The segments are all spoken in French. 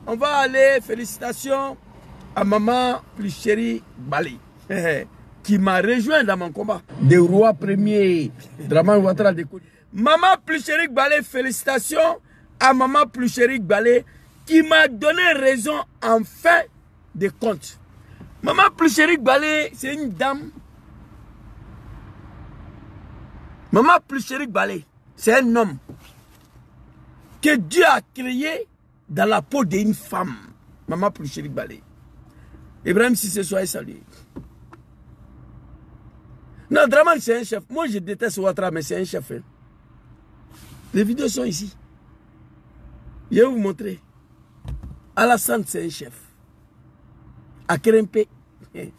On va aller, félicitations à maman plus chérie Bali, qui m'a rejoint dans mon combat. Des rois premiers, Dramane Ouattara de Côte. Maman plus chérie Bali, félicitations à maman plus chérie Bali, qui m'a donné raison en fin de compte. Maman plus chérie Bali, c'est une dame. Maman plus chérie Bali, c'est un homme que Dieu a créé dans la peau d'une femme. Maman plus chérie Bali. Ibrahim Cissé, soyez salué. Non, Dramane c'est un chef. Moi je déteste Ouattara, mais c'est un chef. Hein. Les vidéos sont ici. Je vais vous montrer. Alassane c'est un chef. À Kerempe. Il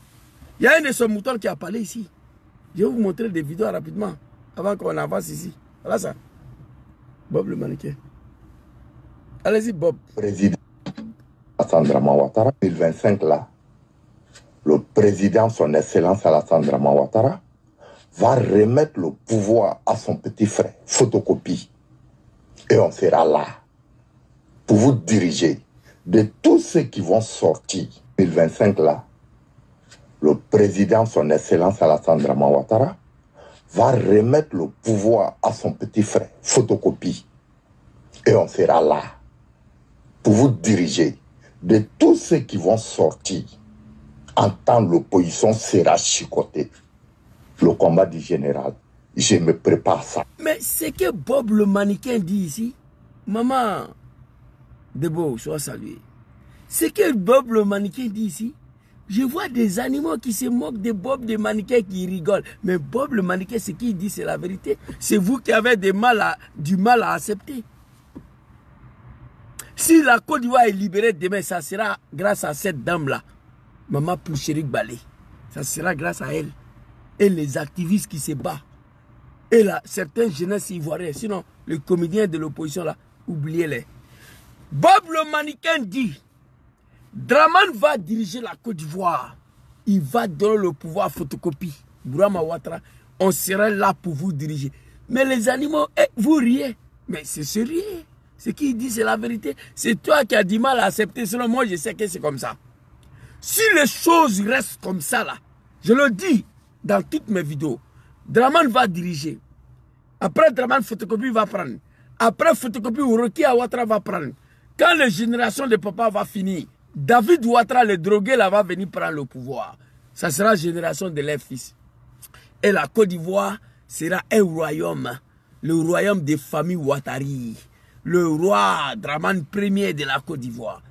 y a un de ses moutons qui a parlé ici. Je vais vous montrer des vidéos rapidement. Avant qu'on avance ici. Voilà ça. Bob le mannequin. Allez-y Bob. Président Alassane Dramane Ouattara, 2025 là. Le président, son excellence Alassane Dramane Ouattara, va remettre le pouvoir à son petit frère, photocopie. Et on sera là pour vous diriger. De tous ceux qui vont sortir, 2025 là, le président, son excellence Alassane Dramane Ouattara, va remettre le pouvoir à son petit frère, photocopie. Et on sera là pour vous diriger. De tous ceux qui vont sortir, en temps l'opposition sera chicotée. Le combat du général, je me prépare ça. Mais c'est que Bob le mannequin dit ici, maman, Debo, sois salué. C'est que Bob le mannequin dit ici, je vois des animaux qui se moquent de Bob le mannequin qui rigolent. Mais Bob le mannequin, ce qu'il dit, c'est la vérité. C'est vous qui avez du mal à accepter. Si la Côte d'Ivoire est libérée demain, ça sera grâce à cette dame-là. Maman plus chérie Balé. Ça sera grâce à elle. Et les activistes qui se battent. Et là, certains jeunesses ivoiriens. Sinon, les comédiens de l'opposition là, oubliez-les. Bob le mannequin dit, Dramane va diriger la Côte d'Ivoire. Il va donner le pouvoir à photocopie. Bourama Ouattara, on sera là pour vous diriger. Mais les animaux, vous riez. Mais c'est sérieux. Ce qu'il dit, c'est la vérité. C'est toi qui as du mal à accepter. Selon moi, je sais que c'est comme ça. Si les choses restent comme ça, là, je le dis dans toutes mes vidéos, Dramane va diriger. Après, Dramane, photocopie va prendre. Après, photocopie, Roki Ouattara va prendre. Quand la génération de papa va finir, David Ouattara, le drogué, là, va venir prendre le pouvoir. Ça sera la génération de leurs fils. Et la Côte d'Ivoire sera un royaume. Le royaume des familles Ouattari. Le roi Dramane Ier de la Côte d'Ivoire.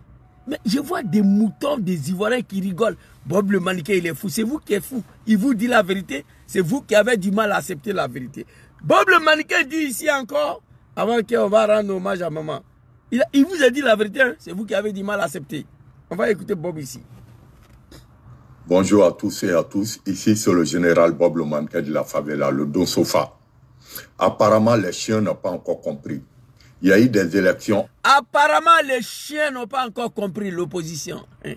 Mais je vois des moutons, des Ivoiriens qui rigolent. Bob le mannequin, il est fou. C'est vous qui êtes fou. Il vous dit la vérité. C'est vous qui avez du mal à accepter la vérité. Bob le mannequin dit ici encore, avant qu'on va rendre hommage à maman. Il vous a dit la vérité. Hein? C'est vous qui avez du mal à accepter. On va écouter Bob ici. Bonjour à tous et à tous. Ici, c'est le général Bob le mannequin de la favela, le Don Sofa. Apparemment, les chiens n'ont pas encore compris. Il y a eu des élections. Apparemment, les chiens n'ont pas encore compris l'opposition. Hein?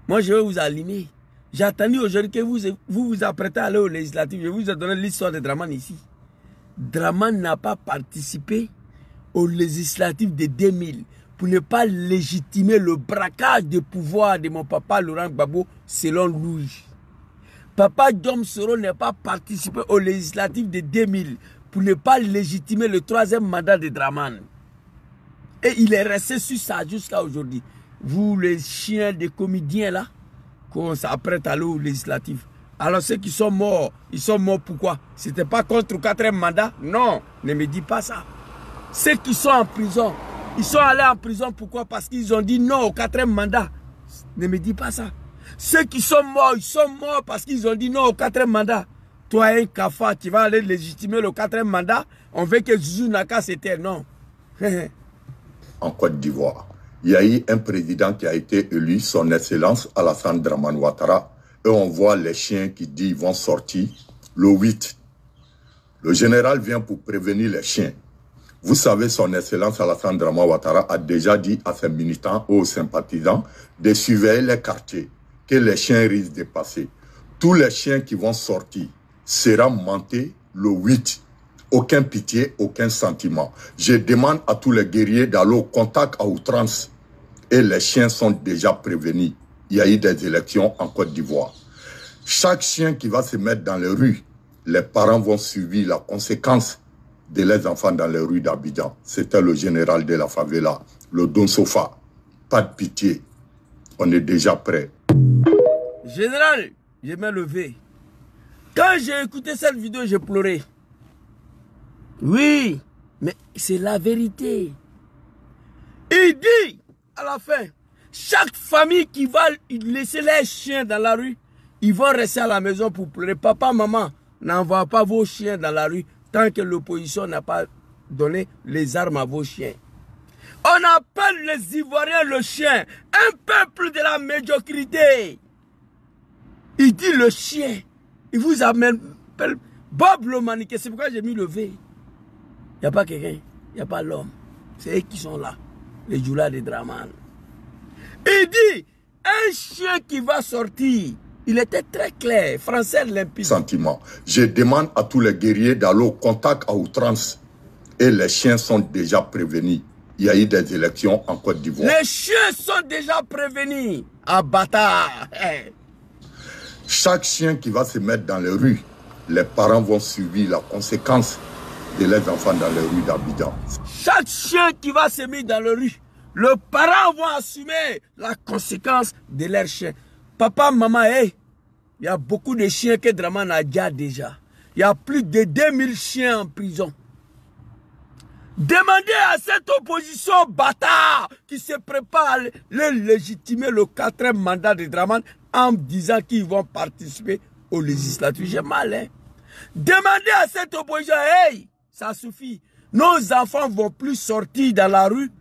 Moi, je vais vous allumer. J'ai attendu aujourd'hui que vous vous apprêtez à aller aux législatives. Je vous ai donné l'histoire de Dramane ici. Dramane n'a pas participé aux législatives de 2000 pour ne pas légitimer le braquage de pouvoir de mon papa Laurent Gbagbo selon lui. Papa Diom Soro n'a pas participé aux législatives de 2000 pour ne pas légitimer le 3e mandat de Dramane. Et il est resté sur ça jusqu'à aujourd'hui. Vous, les chiens des comédiens là, qu'on s'apprête à aller aux législatives. Alors ceux qui sont morts, ils sont morts pourquoi? C'était pas contre le 4e mandat? Non, ne me dis pas ça. Ceux qui sont en prison, ils sont allés en prison pourquoi? Parce qu'ils ont dit non au 4e mandat. Ne me dis pas ça. Ceux qui sont morts, ils sont morts parce qu'ils ont dit non au 4e mandat. Toi, un cafard, tu vas aller légitimer le 4e mandat. On veut que Zouzou Naka s'éteille, non. En Côte d'Ivoire, il y a eu un président qui a été élu, son excellence Alassane Dramane Ouattara. Et on voit les chiens qui disent qu'ils vont sortir le 8. Le général vient pour prévenir les chiens. Vous savez, son excellence Alassane Dramane Ouattara a déjà dit à ses militants ou aux sympathisants de surveiller les quartiers, que les chiens risquent de passer. Tous les chiens qui vont sortir seront montés le 8. Aucun pitié, aucun sentiment. Je demande à tous les guerriers d'aller au contact à outrance et les chiens sont déjà prévenus. Il y a eu des élections en Côte d'Ivoire. Chaque chien qui va se mettre dans les rues, les parents vont subir la conséquence de les enfants dans les rues d'Abidjan. C'était le général de la favela, le Don Sofa. Pas de pitié. On est déjà prêt. Général, je m'ai levé. Quand j'ai écouté cette vidéo, j'ai pleuré. Oui, mais c'est la vérité. Il dit, à la fin, chaque famille qui va laisser les chiens dans la rue, ils vont rester à la maison pour pleurer. Papa, maman, n'envoie pas vos chiens dans la rue tant que l'opposition n'a pas donné les armes à vos chiens. On appelle les Ivoiriens le chien, un peuple de la médiocrité. Il dit le chien. Il vous amène Bob le Maniqué. C'est pourquoi j'ai mis le V. Il n'y a pas quelqu'un, il n'y a pas l'homme. C'est eux qui sont là, les Djoula de Draman. Il dit, un chien qui va sortir. Il était très clair, français limpide. Sentiment. Je demande à tous les guerriers d'aller au contact à outrance. Et les chiens sont déjà prévenus. Il y a eu des élections en Côte d'Ivoire. Les chiens sont déjà prévenus. Ah, bâtard. Chaque chien qui va se mettre dans les rues, les parents vont subir la conséquence de les enfants dans les rues d'Abidjan. Chaque chien qui va se mettre dans les rues, les parents vont assumer la conséquence de leurs chiens. Papa, maman, hey, il y a beaucoup de chiens que Draman a déjà. Il y a plus de 2000 chiens en prison. Demandez à cette opposition bâtard qui se prépare à légitimer le 4e mandat de Draman en disant qu'ils vont participer aux législatives. J'ai mal, hein. Demandez à cette opposition, hey, ça suffit. Nos enfants ne vont plus sortir dans la rue,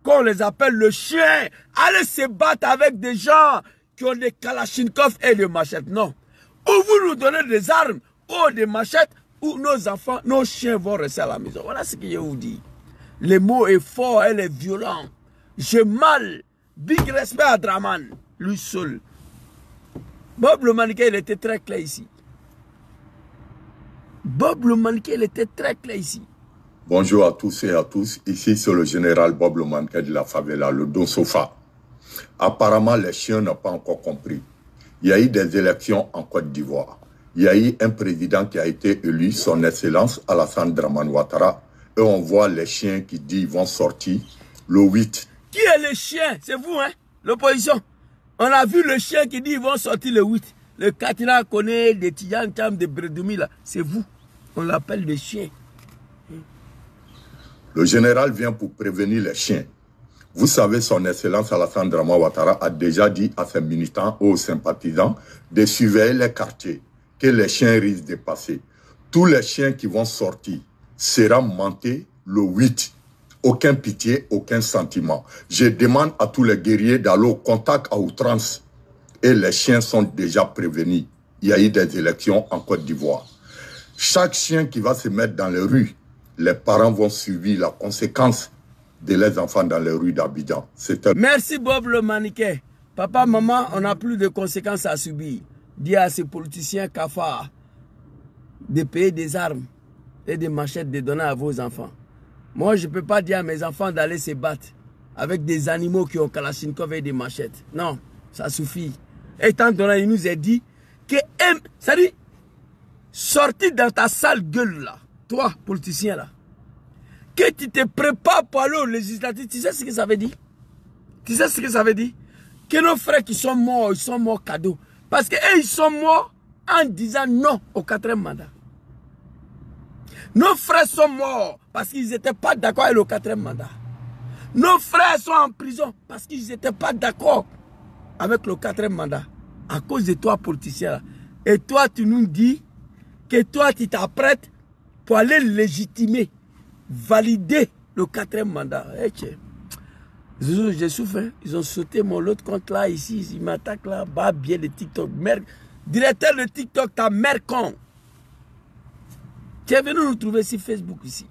qu'on les appelle le chien. Allez se battre avec des gens qui ont des kalachnikovs et des machettes. Non. Ou vous nous donnez des armes ou des machettes, ou nos enfants, nos chiens vont rester à la maison. Voilà ce que je vous dis. Le mot est fort, elle est violent. J'ai mal. Big respect à Draman, lui seul. Bob le Maniqué, il était très clair ici. Bob le Maniqué, il était très clair ici. Bonjour à tous et à tous. Ici, c'est le général Bob le Maniqué de la favela, le Don Sofa. Apparemment, les chiens n'ont pas encore compris. Il y a eu des élections en Côte d'Ivoire. Il y a eu un président qui a été élu, son Excellence Alassane Dramane Ouattara. Et on voit les chiens qui disent qu'ils vont sortir le 8. Qui est le chien? C'est vous, hein? L'opposition. On a vu le chien qui dit qu'ils vont sortir le 8. Le Katina connaît des Tijan Cham de Bredoumi, là. C'est vous. On l'appelle le chien. Le général vient pour prévenir les chiens. Vous savez, son Excellence Alassane Dramane Ouattara a déjà dit à ses militants ou aux sympathisants de surveiller les quartiers, que les chiens risquent de passer. Tous les chiens qui vont sortir seront montés le 8. Aucun pitié, aucun sentiment. Je demande à tous les guerriers d'aller au contact à outrance. Et les chiens sont déjà prévenus. Il y a eu des élections en Côte d'Ivoire. Chaque chien qui va se mettre dans les rues, les parents vont subir la conséquence de les enfants dans les rues d'Abidjan. Merci Bob le Maniqué. Papa, maman, on n'a plus de conséquences à subir. Dis à ces politiciens cafards de payer des armes et des machettes de donner à vos enfants. Moi, je ne peux pas dire à mes enfants d'aller se battre avec des animaux qui ont kalachnikov et des machettes. Non, ça suffit. Étant donné, il nous a dit que, ça dit, sortir dans ta sale gueule là, toi, politicien là, que tu te prépares pour aller aux législatives, tu sais ce que ça veut dire? Tu sais ce que ça veut dire? Que nos frères qui sont morts, ils sont morts cadeau. Parce qu'eux, ils sont morts en disant non au 4e mandat. Nos frères sont morts parce qu'ils n'étaient pas d'accord avec le 4e mandat. Nos frères sont en prison parce qu'ils n'étaient pas d'accord avec le 4e mandat. À cause de toi, politicien là. Et toi, tu nous dis que toi, tu t'apprêtes pour aller légitimer, valider le 4e mandat. Je souffre, hein? Ils ont sauté mon autre compte là, ici, ils m'attaquent là, bas bien de TikTok. Merde. Directeur de TikTok, ta mère con. Tu es venu nous trouver sur Facebook ici.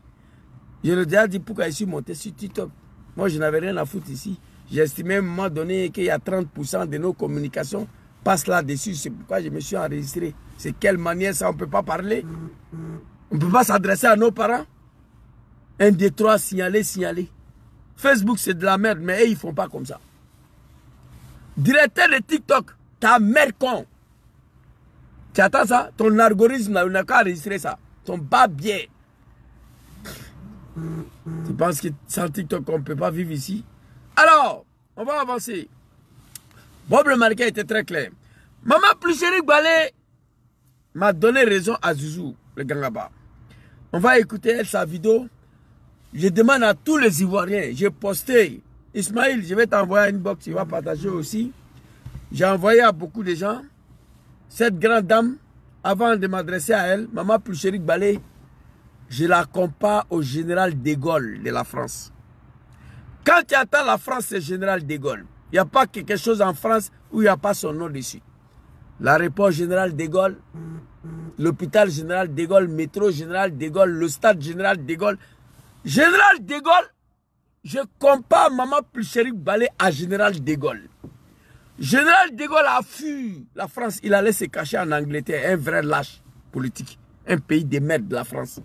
Je leur ai déjà dit pourquoi je suis monté sur TikTok. Moi, je n'avais rien à foutre ici. J'ai estimé à un moment donné qu'il y a 30% de nos communications passent là-dessus. C'est pourquoi je me suis enregistré. C'est quelle manière ça, on ne peut pas parler? On ne peut pas s'adresser à nos parents? 1, 2, 3, signaler, signaler. Facebook, c'est de la merde, mais eux, ils ne font pas comme ça. Directeur de TikTok, ta mère con. Tu attends ça? Ton algorithme, là, on n'a qu'à enregistrer ça. Ton bas biais. Tu penses que sans TikTok, on ne peut pas vivre ici? Alors, on va avancer. Bob le Marquet était très clair. Maman Pluchéri Balé m'a donné raison à Zouzou, le Gangaba. On va écouter elle, sa vidéo. Je demande à tous les Ivoiriens, j'ai posté. Ismaël, je vais t'envoyer une box, tu vas partager aussi. J'ai envoyé à beaucoup de gens. Cette grande dame, avant de m'adresser à elle, Maman Pluchéri Balé, je la compare au général de Gaulle de la France. Quand tu attends la France, c'est général de Gaulle. Il n'y a pas quelque chose en France où il n'y a pas son nom dessus. L'aéroport général de Gaulle, l'hôpital général de Gaulle, métro général de Gaulle, le stade général de Gaulle. Général de Gaulle, je compare Maman Pluchéri Balé à général de Gaulle. Général de Gaulle a fui la France, il allait se cacher en Angleterre, un vrai lâche politique, un pays de merde de la France,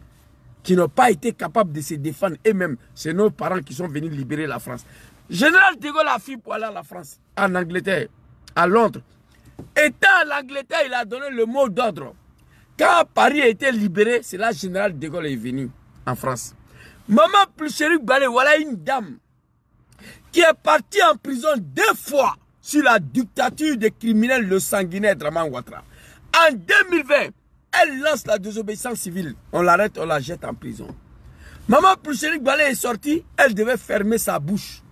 qui n'ont pas été capables de se défendre eux-mêmes. C'est nos parents qui sont venus libérer la France. Général de Gaulle a fui pour aller à la France, en Angleterre, à Londres. Étant en Angleterre, il a donné le mot d'ordre. Quand Paris a été libéré, c'est là que Général de Gaulle est venu en France. Maman Pluchéri Balé, voilà une dame qui est partie en prison 2 fois sur la dictature des criminels, le sanguinaire Dramane Ouattara. En 2020, elle lance la désobéissance civile. On l'arrête, on la jette en prison. Maman Pluchéri Balé est sortie, elle devait fermer sa bouche.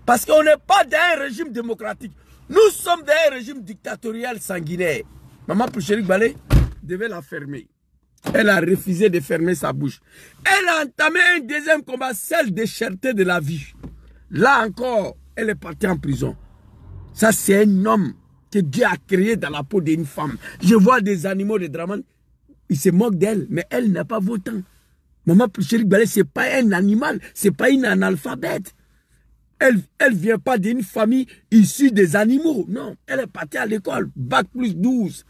Parce qu'on n'est pas dans un régime démocratique. Nous sommes dans un régime dictatorial sanguinaire. Maman Pluchéri Balé devait la fermer. Elle a refusé de fermer sa bouche. Elle a entamé un deuxième combat, celle de cherté de la vie. Là encore, elle est partie en prison. Ça, c'est un homme que Dieu a créé dans la peau d'une femme. Je vois des animaux de Dramane, ils se moquent d'elle, mais elle n'a pas votant. Maman Pluchéri Balé, ce n'est pas un animal, ce n'est pas une analphabète. Elle ne vient pas d'une famille issue des animaux. Non, elle est partie à l'école, bac plus 12.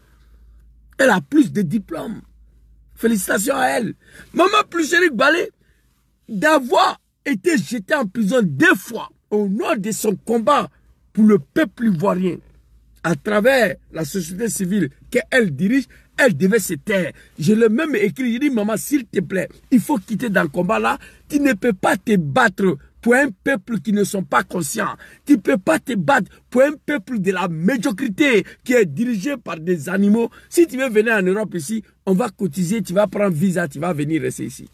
Elle a plus de diplômes. Félicitations à elle. Maman Pluchéri Balé, d'avoir été jetée en prison 2 fois au nom de son combat pour le peuple ivoirien, à travers la société civile qu'elle dirige, elle devait se taire. Je l'ai même écrit, je dis, maman, s'il te plaît, il faut quitter dans le combat là. Tu ne peux pas te battre pour un peuple qui ne sont pas conscients. Tu ne peux pas te battre pour un peuple de la médiocrité qui est dirigé par des animaux. Si tu veux venir en Europe ici, on va cotiser, tu vas prendre visa, tu vas venir rester ici.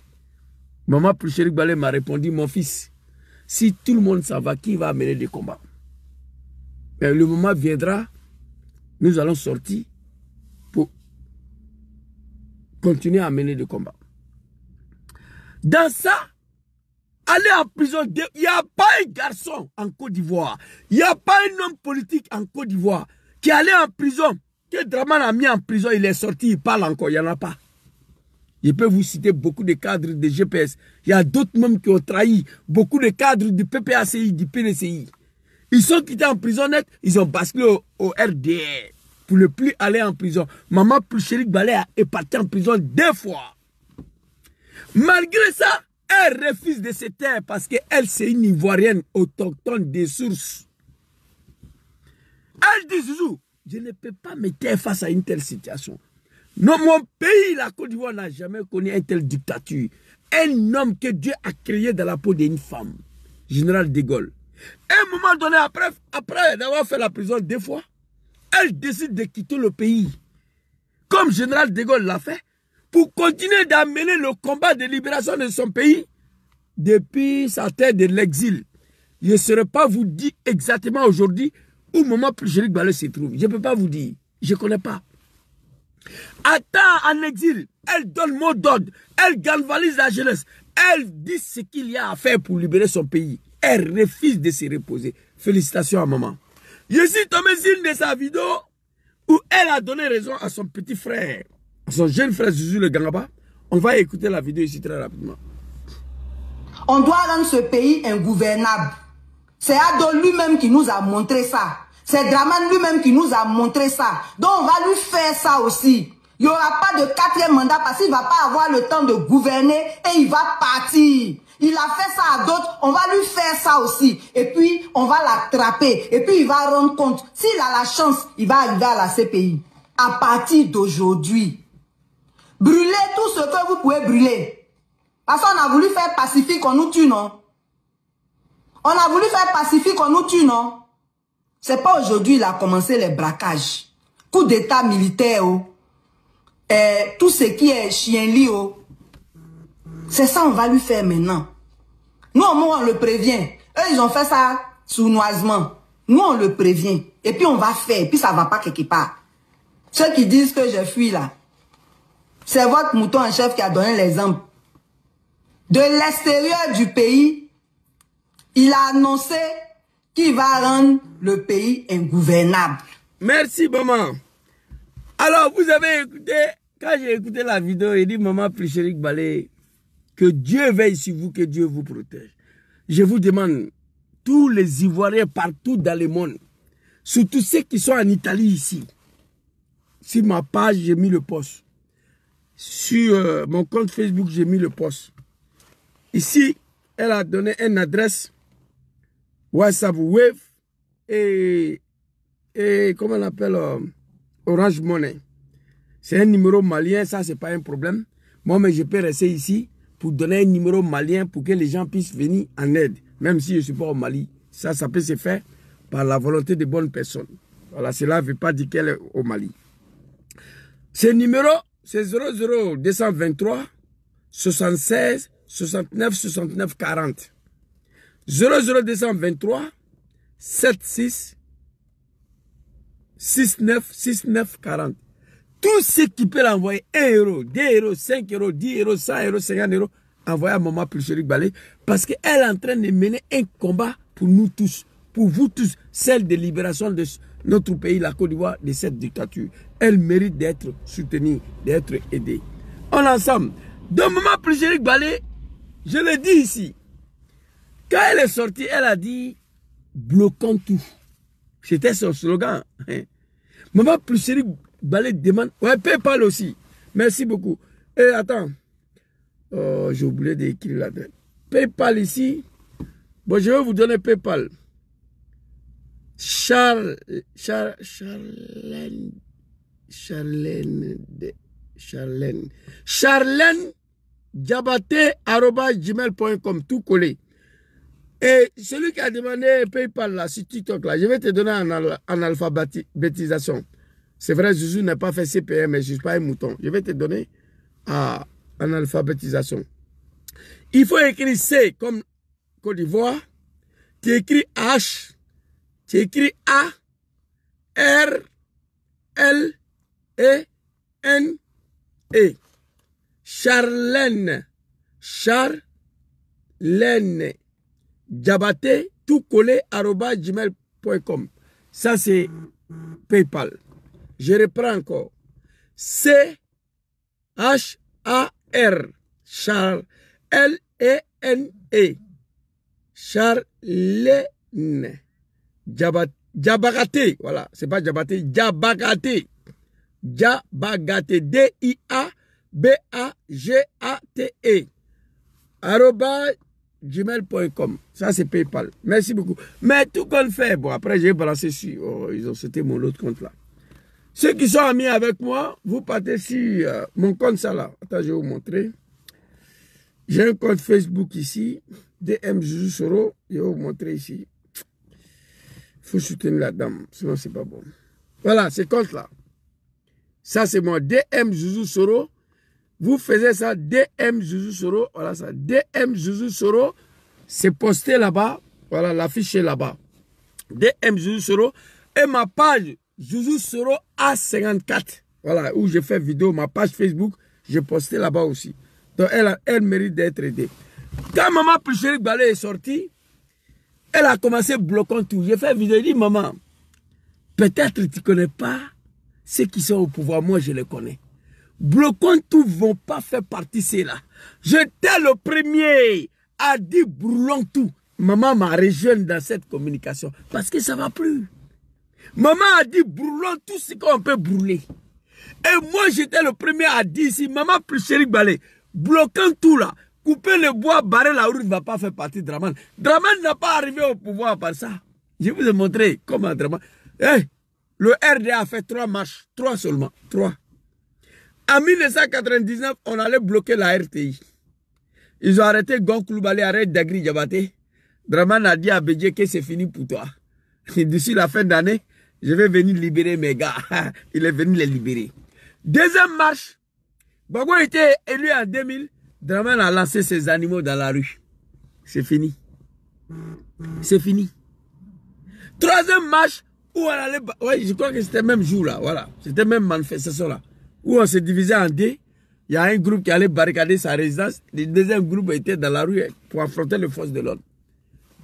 Maman Pluchéri Balé m'a répondu, mon fils, si tout le monde s'en va, qui va mener des combats? Mais le moment viendra, nous allons sortir pour continuer à mener des combats. Dans ça, aller en prison, il n'y a pas un garçon en Côte d'Ivoire, il n'y a pas un homme politique en Côte d'Ivoire qui est allé en prison, que Dramane a mis en prison, il est sorti, il parle encore, il n'y en a pas. Je peux vous citer beaucoup de cadres de GPS. Il y a d'autres même qui ont trahi, beaucoup de cadres du PPACI, du PDCI. Ils sont quittés en prison net, ils ont basculé au RDR pour ne plus aller en prison. Maman Pluchéri Balé est partie en prison 2 fois. Malgré ça, elle refuse de se taire parce qu'elle, c'est une Ivoirienne autochtone des sources. Elle dit, Zouzou, je ne peux pas me taire face à une telle situation. Non, mon pays, la Côte d'Ivoire, n'a jamais connu une telle dictature. Un homme que Dieu a créé dans la peau d'une femme, Général de Gaulle. À un moment donné, après d'avoir fait la prison 2 fois, elle décide de quitter le pays. Comme Général de Gaulle l'a fait, pour continuer d'amener le combat de libération de son pays depuis sa terre de l'exil. Je ne saurais pas vous dire exactement aujourd'hui où Maman Pluchéri Balé se trouve. Je ne peux pas vous dire. Je ne connais pas. Attends, en exil, elle donne mot d'ordre. Elle galvanise la jeunesse. Elle dit ce qu'il y a à faire pour libérer son pays. Elle refuse de se reposer. Félicitations à maman. Je suis tombé sur une de sa vidéo où elle a donné raison à son petit frère, à son jeune frère Zouzou le Gangaba. On va écouter la vidéo ici très rapidement. On doit rendre ce pays ingouvernable. C'est Ado lui-même qui nous a montré ça. C'est Dramane lui-même qui nous a montré ça. Donc on va lui faire ça aussi. Il n'y aura pas de 4e mandat parce qu'il ne va pas avoir le temps de gouverner et il va partir. Il a fait ça à d'autres, on va lui faire ça aussi. Et puis, on va l'attraper. Et puis, il va rendre compte. S'il a la chance, il va arriver à la CPI. À partir d'aujourd'hui, brûlez tout ce que vous pouvez brûler. Parce qu'on a voulu faire pacifique, on nous tue, non? On a voulu faire pacifique, on nous tue, non? C'est pas aujourd'hui, il a commencé les braquages. Coup d'état militaire, oh. Tout ce qui est chien-lit, oh. C'est ça, on va lui faire maintenant. Nous, au moins, on le prévient. Eux, ils ont fait ça sournoisement. Nous, on le prévient. Et puis, on va faire. Et puis, ça va pas quelque part. Ceux qui disent que je fuis là, c'est votre mouton en chef qui a donné l'exemple. De l'extérieur du pays, il a annoncé qu'il va rendre le pays ingouvernable. Merci, maman. Alors, vous avez écouté, quand j'ai écouté la vidéo, il dit, maman Plicherik Balé, que Dieu veille sur vous, que Dieu vous protège. Je vous demande, tous les Ivoiriens partout dans le monde, surtout ceux qui sont en Italie ici, sur ma page, j'ai mis le post. Sur mon compte Facebook, j'ai mis le post. Ici, elle a donné une adresse WhatsApp Wave et comment on appelle Orange Money. C'est un numéro malien, ça c'est pas un problème. Moi, mais je peux rester ici pour donner un numéro malien pour que les gens puissent venir en aide. Même si je ne suis pas au Mali. Ça peut se faire par la volonté de bonnes personnes. Voilà, cela ne veut pas dire qu'elle est au Mali. Ce numéro, c'est 00223 76 69 69 40. 00223 76 69 69 40. Tout ce qui peut l'envoyer 1 euro, 2 euros, 5 euros, 10 euros, 100 euros, 50 euros, envoyez à maman Plicherik Balé parce qu'elle est en train de mener un combat pour nous tous, pour vous tous, celle de libération de notre pays, la Côte d'Ivoire, de cette dictature. Elle mérite d'être soutenue, d'être aidée. On est ensemble. Donc maman Plicherik Balé, je le dis ici, quand elle est sortie, elle a dit bloquons tout. C'était son slogan. Maman Plicherik Balé demande. Ouais, PayPal aussi. Merci beaucoup. Et attends. Oh, j'ai oublié d'écrire l'adresse. PayPal ici. Bon, je vais vous donner PayPal. Charlène Diabaté@gmail.com, tout collé. Et celui qui a demandé PayPal là, sur TikTok là, je vais te donner en alphabétisation. C'est vrai, Zouzou n'a pas fait CPM, mais je ne suis pas un mouton. Je vais te donner en alphabétisation. Il faut écrire C comme Côte d'Ivoire. Tu écris H. Tu écris A. R. L. E. N. E. Charlène. Charlène. Diabaté, tout collé, @gmail.com. Ça, c'est PayPal. Je reprends encore. C-H-A-R. Charles. L-E-N-E. Charlène. Diabagaté. Voilà. C'est pas Diabaté. Diabagaté. Diabagaté. D-I-A-B-A-G-A-T-E. @gmail.com. Ça, c'est PayPal. Merci beaucoup. Mais tout qu'on fait, bon, après, j'ai balancé sur. Oh, ils ont sauté mon autre compte là. Ceux qui sont amis avec moi, vous partez sur mon compte, ça là. Attends, je vais vous montrer. J'ai un compte Facebook ici. DM Zouzou Soro. Je vais vous montrer ici. Il faut soutenir la dame. Sinon, c'est pas bon. Voilà, ce compte là. Ça, c'est mon DM Zouzou Soro. Vous faisiez ça, DM Zouzou Soro, voilà ça, DM Zouzou Soro, c'est posté là-bas, voilà, l'affiche est là-bas. DM Zouzou Soro, et ma page Zouzou Soro A54, voilà, où j'ai fait vidéo, ma page Facebook, j'ai posté là-bas aussi. Donc elle mérite d'être aidée. Quand maman Plicherik Balé est sortie, elle a commencé bloquant tout. J'ai fait vidéo, elle dit, maman, peut-être tu ne connais pas ceux qui sont au pouvoir, moi je les connais. Bloquons tout, vont pas faire partie de cela. J'étais le premier à dire brûlons tout. Maman m'a rejoint dans cette communication parce que ça ne va plus. Maman a dit brûlons tout ce qu'on peut brûler. Et moi j'étais le premier à dire ici, maman Plicherik Balé, bloquons tout là. couper le bois, barrer la route ne va pas faire partie de Draman. Draman n'a pas arrivé au pouvoir par ça. Je vous ai montré comment Draman... Hey, le RDA a fait 3 marches, 3 seulement, 3. En 1999, on allait bloquer la RTI. Ils ont arrêté Gon Koulibaly, arrêté Dagri Diabaté. Draman a dit à Bédié que c'est fini pour toi. D'ici la fin d'année, je vais venir libérer mes gars. Il est venu les libérer. Deuxième marche, Gbagbo était élu en 2000. Draman a lancé ses animaux dans la rue. C'est fini. C'est fini. Troisième marche, où on allait... Ouais, je crois que c'était le même jour là. Voilà. C'était même manifestation là. Où on s'est divisé en deux. Il y a un groupe qui allait barricader sa résidence. Le deuxième groupe était dans la rue pour affronter les forces de l'ordre.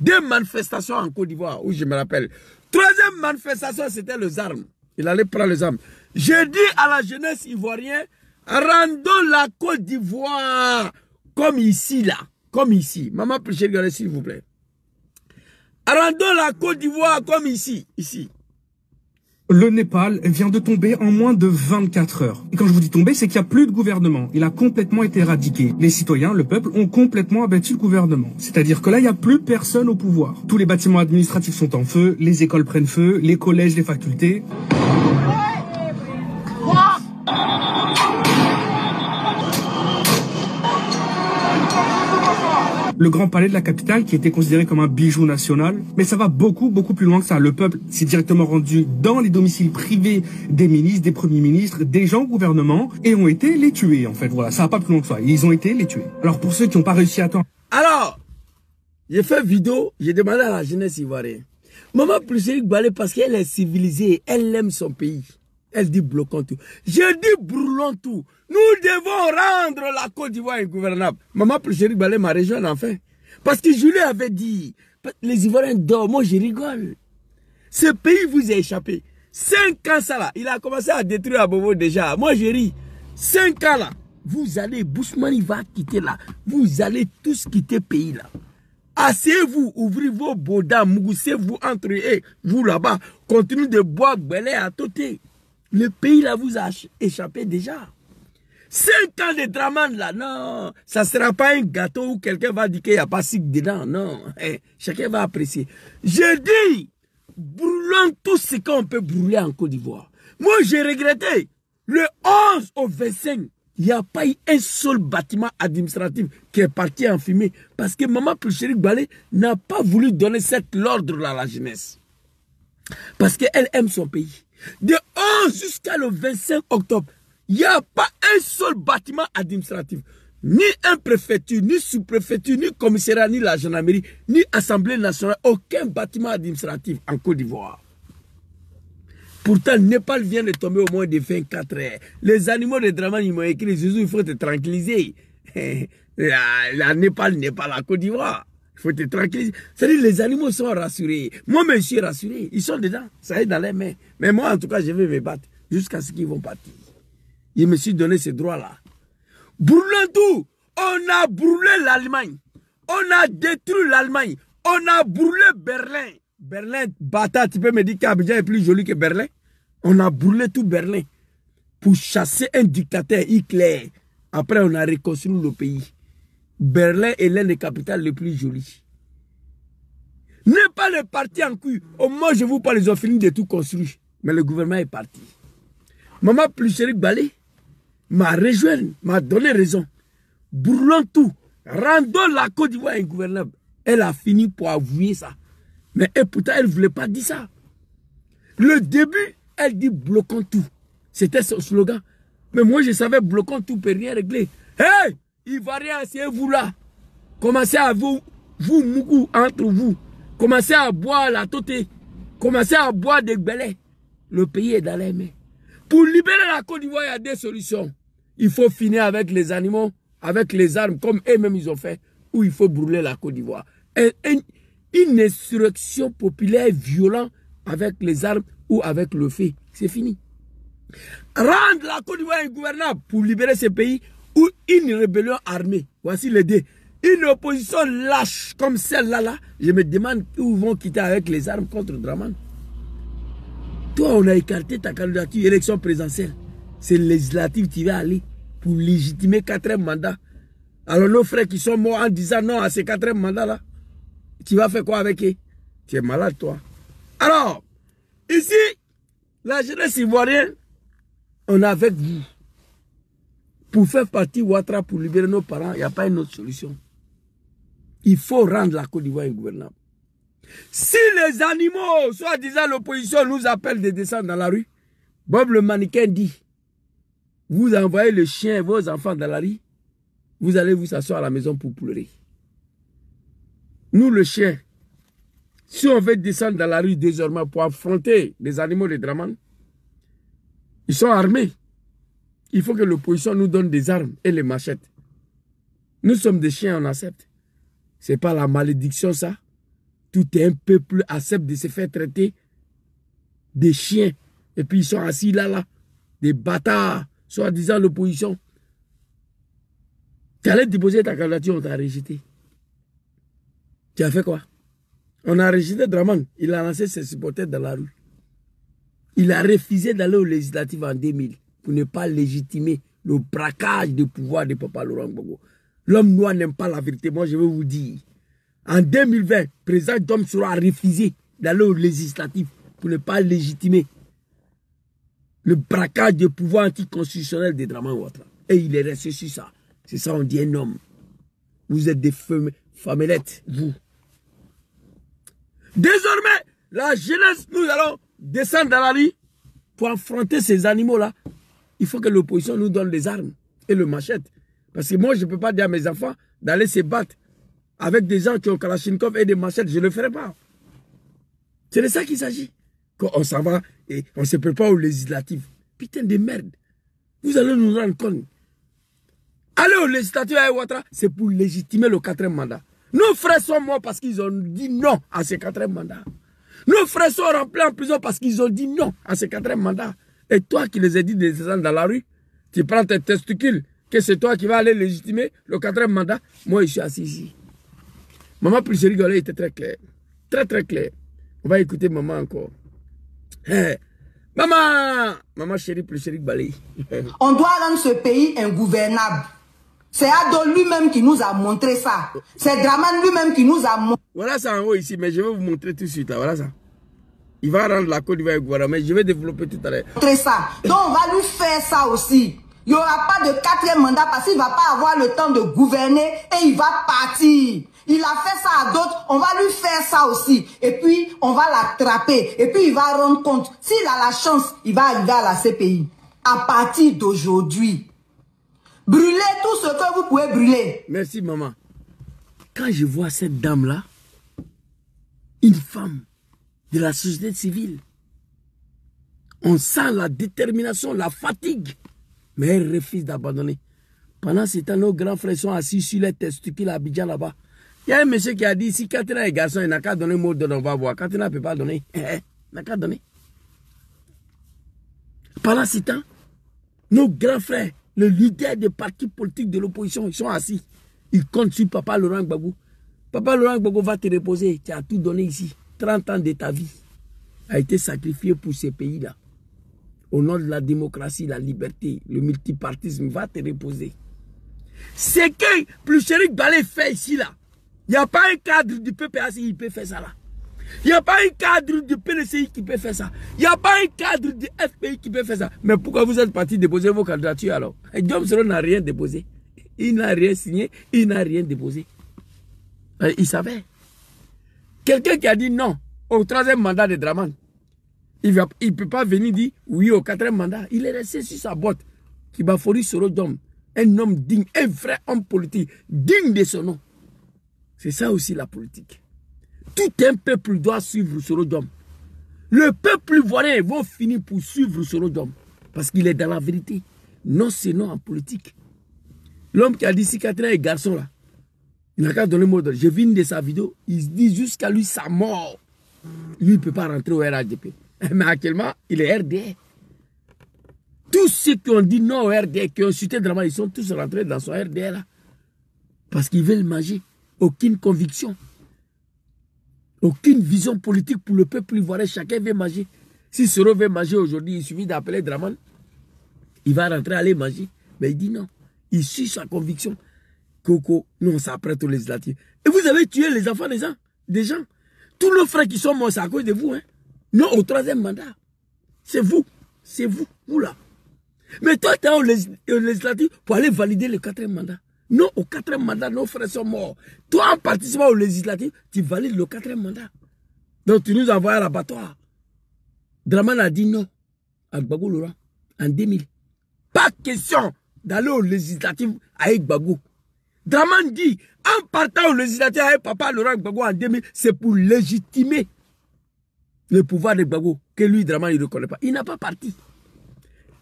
2 manifestations en Côte d'Ivoire, où je me rappelle. Troisième manifestation, c'était les armes. Il allait prendre les armes. Je dis à la jeunesse ivoirienne, rendons la Côte d'Ivoire comme ici, là. Comme ici. Maman, regardez s'il vous plaît. Rendons la Côte d'Ivoire comme ici. Ici. Le Népal vient de tomber en moins de 24 heures. Et quand je vous dis tomber, c'est qu'il n'y a plus de gouvernement. Il a complètement été éradiqué. Les citoyens, le peuple, ont complètement abattu le gouvernement. C'est-à-dire que là, il n'y a plus personne au pouvoir. Tous les bâtiments administratifs sont en feu, les écoles prennent feu, les collèges, les facultés. Le grand palais de la capitale qui était considéré comme un bijou national. Mais ça va beaucoup plus loin que ça. Le peuple s'est directement rendu dans les domiciles privés des ministres, des premiers ministres, des gens au gouvernement et ont été les tuer en fait. Voilà, ça va pas plus loin que ça. Ils ont été les tuer. Alors pour ceux qui n'ont pas réussi à attendre... Alors, j'ai fait vidéo, j'ai demandé à la jeunesse ivoirienne. Maman Pulchéri Gbagbo parce qu'elle est civilisée, elle aime son pays. Elle dit bloquons tout. Je dis brûlons tout. Nous devons rendre la Côte d'Ivoire ingouvernable. Maman Pulchéri Gbagbo m'a rejoint enfin. Parce que je lui avais dit, les Ivoiriens dorment, moi je rigole. Ce pays vous a échappé. 5 ans ça là, il a commencé à détruire Abobo déjà. Moi je ris. 5 ans là, vous allez, Bousmani va quitter là. Vous allez tous quitter le pays là. Asseyez-vous, ouvrez vos bodas, moussez-vous entre eux, vous là-bas. Continuez de boire belé à côté. Le pays là vous a échappé déjà. 5 ans de Draman là, non. Ça ne sera pas un gâteau où quelqu'un va dire qu'il n'y a pas sucre dedans. Non. Chacun va apprécier. Je dis, brûlons tout ce qu'on peut brûler en Côte d'Ivoire. Moi j'ai regretté. Le 11 au 25, il n'y a pas eu un seul bâtiment administratif qui est parti en fumée. Parce que Maman Pulchéri Gbagbo n'a pas voulu donner cet ordre à la jeunesse. Parce qu'elle aime son pays. De 11 jusqu'à le 25 octobre, il n'y a pas un seul bâtiment administratif. Ni un préfecture, ni sous-préfecture, ni commissariat, ni la gendarmerie, ni assemblée nationale. Aucun bâtiment administratif en Côte d'Ivoire. Pourtant, Népal vient de tomber au moins de 24 heures. Les animaux de Draman, ils m'ont écrit, Jésus, il faut te tranquilliser. La Népal n'est pas la Côte d'Ivoire. Il faut te tranquilliser. C'est-à-dire les animaux sont rassurés. Moi, je suis rassuré. Ils sont dedans. Ça est dans les mains. Mais moi, en tout cas, je vais me battre jusqu'à ce qu'ils vont partir. Je me suis donné ce droit-là. Brûlons tout. On a brûlé l'Allemagne. On a détruit l'Allemagne. On a brûlé Berlin. Berlin, bâtard, tu peux me dire qu'Abidjan est plus joli que Berlin? On a brûlé tout Berlin pour chasser un dictateur Hitler. Après, on a reconstruit le pays. Berlin est l'un des capitales les plus jolies. N'est pas le parti en couille. Au moins, je vous parle, ils ont fini de tout construire. Mais le gouvernement est parti. Maman Pulchéri Gbagbo m'a rejoint, m'a donné raison. Brûlons tout. Rendons la Côte d'Ivoire ingouvernable. Elle a fini pour avouer ça. Mais pourtant, elle ne voulait pas dire ça. Le début, elle dit bloquons tout. C'était son slogan. Mais moi, je savais bloquons tout, peut rien régler. Hey! Ivoiriens, asseyez-vous là. Commencez à vous mougou entre vous. Commencez à boire la toté. Commencez à boire des belets. Le pays est dans les mains. Pour libérer la Côte d'Ivoire, il y a des solutions. Il faut finir avec les animaux, avec les armes, comme eux-mêmes ils ont fait, ou il faut brûler la Côte d'Ivoire. Une insurrection populaire violente avec les armes ou avec le feu. C'est fini. Rendre la Côte d'Ivoire ingouvernable pour libérer ce pays ou une rébellion armée. Voici les deux. Une opposition lâche comme celle-là, je me demande où vont quitter avec les armes contre Draman. Toi, on a écarté ta candidature élection présidentielle. C'est législative, tu vas aller pour légitimer 4e mandat. Alors nos frères qui sont morts en disant non à ces 4e mandats-là, tu vas faire quoi avec eux? Tu es malade, toi. Alors, ici, la jeunesse ivoirienne, on est avec vous. Pour faire partie Ouattara, pour libérer nos parents, il n'y a pas une autre solution. Il faut rendre la Côte d'Ivoire ingouvernable. Si les animaux, soi-disant l'opposition, nous appellent de descendre dans la rue, Bob le mannequin dit, vous envoyez le chien et vos enfants dans la rue, vous allez vous asseoir à la maison pour pleurer. Nous, le chien, si on veut descendre dans la rue désormais pour affronter les animaux de Dramane, ils sont armés. Il faut que l'opposition nous donne des armes et les machettes. Nous sommes des chiens, on accepte. Ce n'est pas la malédiction, ça. Tout un peuple accepte de se faire traiter des chiens. Et puis ils sont assis là, des bâtards, soi-disant l'opposition. Tu allais déposer ta candidature, on t'a rejeté. Tu as fait quoi? On a rejeté Dramane. Il a lancé ses supporters dans la rue. Il a refusé d'aller aux législatives en 2000 pour ne pas légitimer le braquage de pouvoir de Papa Laurent Gbagbo. L'homme noir n'aime pas la vérité. Moi, je vais vous dire. En 2020, le président Dom Soro a refusé d'aller aux législatives pour ne pas légitimer le braquage de pouvoir anticonstitutionnel de Dramane Ouattara. Et il est resté sur ça. C'est ça, on dit un homme. Vous êtes des femelettes, vous. Désormais, la jeunesse, nous allons descendre dans la rue pour affronter ces animaux-là. Il faut que l'opposition nous donne les armes et le machette. Parce que moi, je ne peux pas dire à mes enfants d'aller se battre avec des gens qui ont Kalachnikov et des machettes. Je ne le ferai pas. C'est de ça qu'il s'agit. Quand on s'en va et on ne se prépare aux législatives. Putain de merde. Vous allez nous rendre compte. Aller aux législatives avec Ouattara, c'est pour légitimer le 4e mandat. Nos frères sont morts parce qu'ils ont dit non à ce 4e mandat. Nos frères sont remplis en prison parce qu'ils ont dit non à ce 4e mandat. Et toi qui les as dit de descendre dans la rue, tu prends tes testicules, que c'est toi qui vas aller légitimer le 4e mandat. Moi, je suis assis ici. Maman plus rigolée était très claire. Très, très claire. On va écouter maman encore. Hey. Maman chérie plus chérie Balé. On doit rendre ce pays ingouvernable. C'est Ado lui-même qui nous a montré ça. C'est Dramane lui-même qui nous a montré. Voilà ça en haut ici, mais je vais vous montrer tout de suite. Là. Voilà ça. Il va rendre la Côte d'Ivoire ingouvernable, mais je vais développer tout à l'heure. Ça. Donc on va lui faire ça aussi. Il n'y aura pas de 4e mandat parce qu'il ne va pas avoir le temps de gouverner et il va partir. Il a fait ça à d'autres, on va lui faire ça aussi. Et puis, on va l'attraper. Et puis, il va rendre compte. S'il a la chance, il va arriver à la CPI. À partir d'aujourd'hui, brûlez tout ce que vous pouvez brûler. Merci, maman. Quand je vois cette dame-là, une femme de la société civile, on sent la détermination, la fatigue. Mais elle refuse d'abandonner. Pendant ce temps, nos grands frères sont assis sur les testicules à Abidjan là-bas. Il y a un monsieur qui a dit, si Katina est garçon, il n'a qu'à donner le mot de on va voir. Katina ne peut pas donner. Il n'a qu'à donner. Pendant ce temps, nos grands frères, le leader des partis politiques de l'opposition, ils sont assis. Ils comptent sur Papa Laurent Gbagbo. Papa Laurent Gbagbo va te reposer. Tu as tout donné ici. 30 ans de ta vie a été sacrifié pour ces pays-là. Au nom de la démocratie, la liberté, le multipartisme, va te reposer. Ce que Pluchéric Balé fait ici, là, il n'y a pas un cadre du PPAC qui peut faire ça là. Il n'y a pas un cadre du PLCI qui peut faire ça. Il n'y a pas un cadre du FPI qui peut faire ça. Mais pourquoi vous êtes partis déposer vos candidatures alors? Dom Soro n'a rien déposé. Il n'a rien signé, il n'a rien déposé. Il savait. Quelqu'un qui a dit non au 3e mandat de Dramane, il ne peut pas venir dire oui au 4e mandat. Il est resté sur sa botte. Kibafori Soro Dom, un homme digne, un vrai homme politique, digne de son nom. C'est ça aussi la politique. Tout un peuple doit suivre Soro Dom. Le peuple ivoirien va finir pour suivre Soro Dom. Parce qu'il est dans la vérité. Non, c'est non en politique. L'homme qui a dit si Katina est garçon là, il n'a qu'à donner le mot d'ordre. J'ai vu une de sa vidéo, il dit jusqu'à lui sa mort. Lui, il ne peut pas rentrer au RADP. Mais actuellement, il est RDR. Tous ceux qui ont dit non au RDR, qui ont cité Dramane, ils sont tous rentrés dans son RDR là. Parce qu'ils veulent manger. Aucune conviction. Aucune vision politique pour le peuple ivoirien. Chacun veut manger. Si Soro veut manger aujourd'hui, il suffit d'appeler Dramane. Il va rentrer, aller manger. Mais il dit non. Il suit sa conviction. Coco, nous on s'apprête aux législatives. Et vous avez tué les enfants des gens. Tous nos frères qui sont morts, c'est à cause de vous. Hein? Non au 3e mandat. C'est vous. C'est vous. Vous là. Mais toi, tu es au législatif pour aller valider le 4e mandat. Non, au 4e mandat, nos frères sont morts. Toi, en participant au législatif, tu valides le 4e mandat. Donc, tu nous envoies à l'abattoir. Dramane a dit non à Gbagbo Laurent en 2000. Pas question d'aller au législatif avec Gbagbo. Dramane dit, en partant au législatif avec Papa Laurent Gbagbo en 2000, c'est pour légitimer le pouvoir de Gbagbo, que lui, Dramane, il ne reconnaît pas. Il n'a pas parti.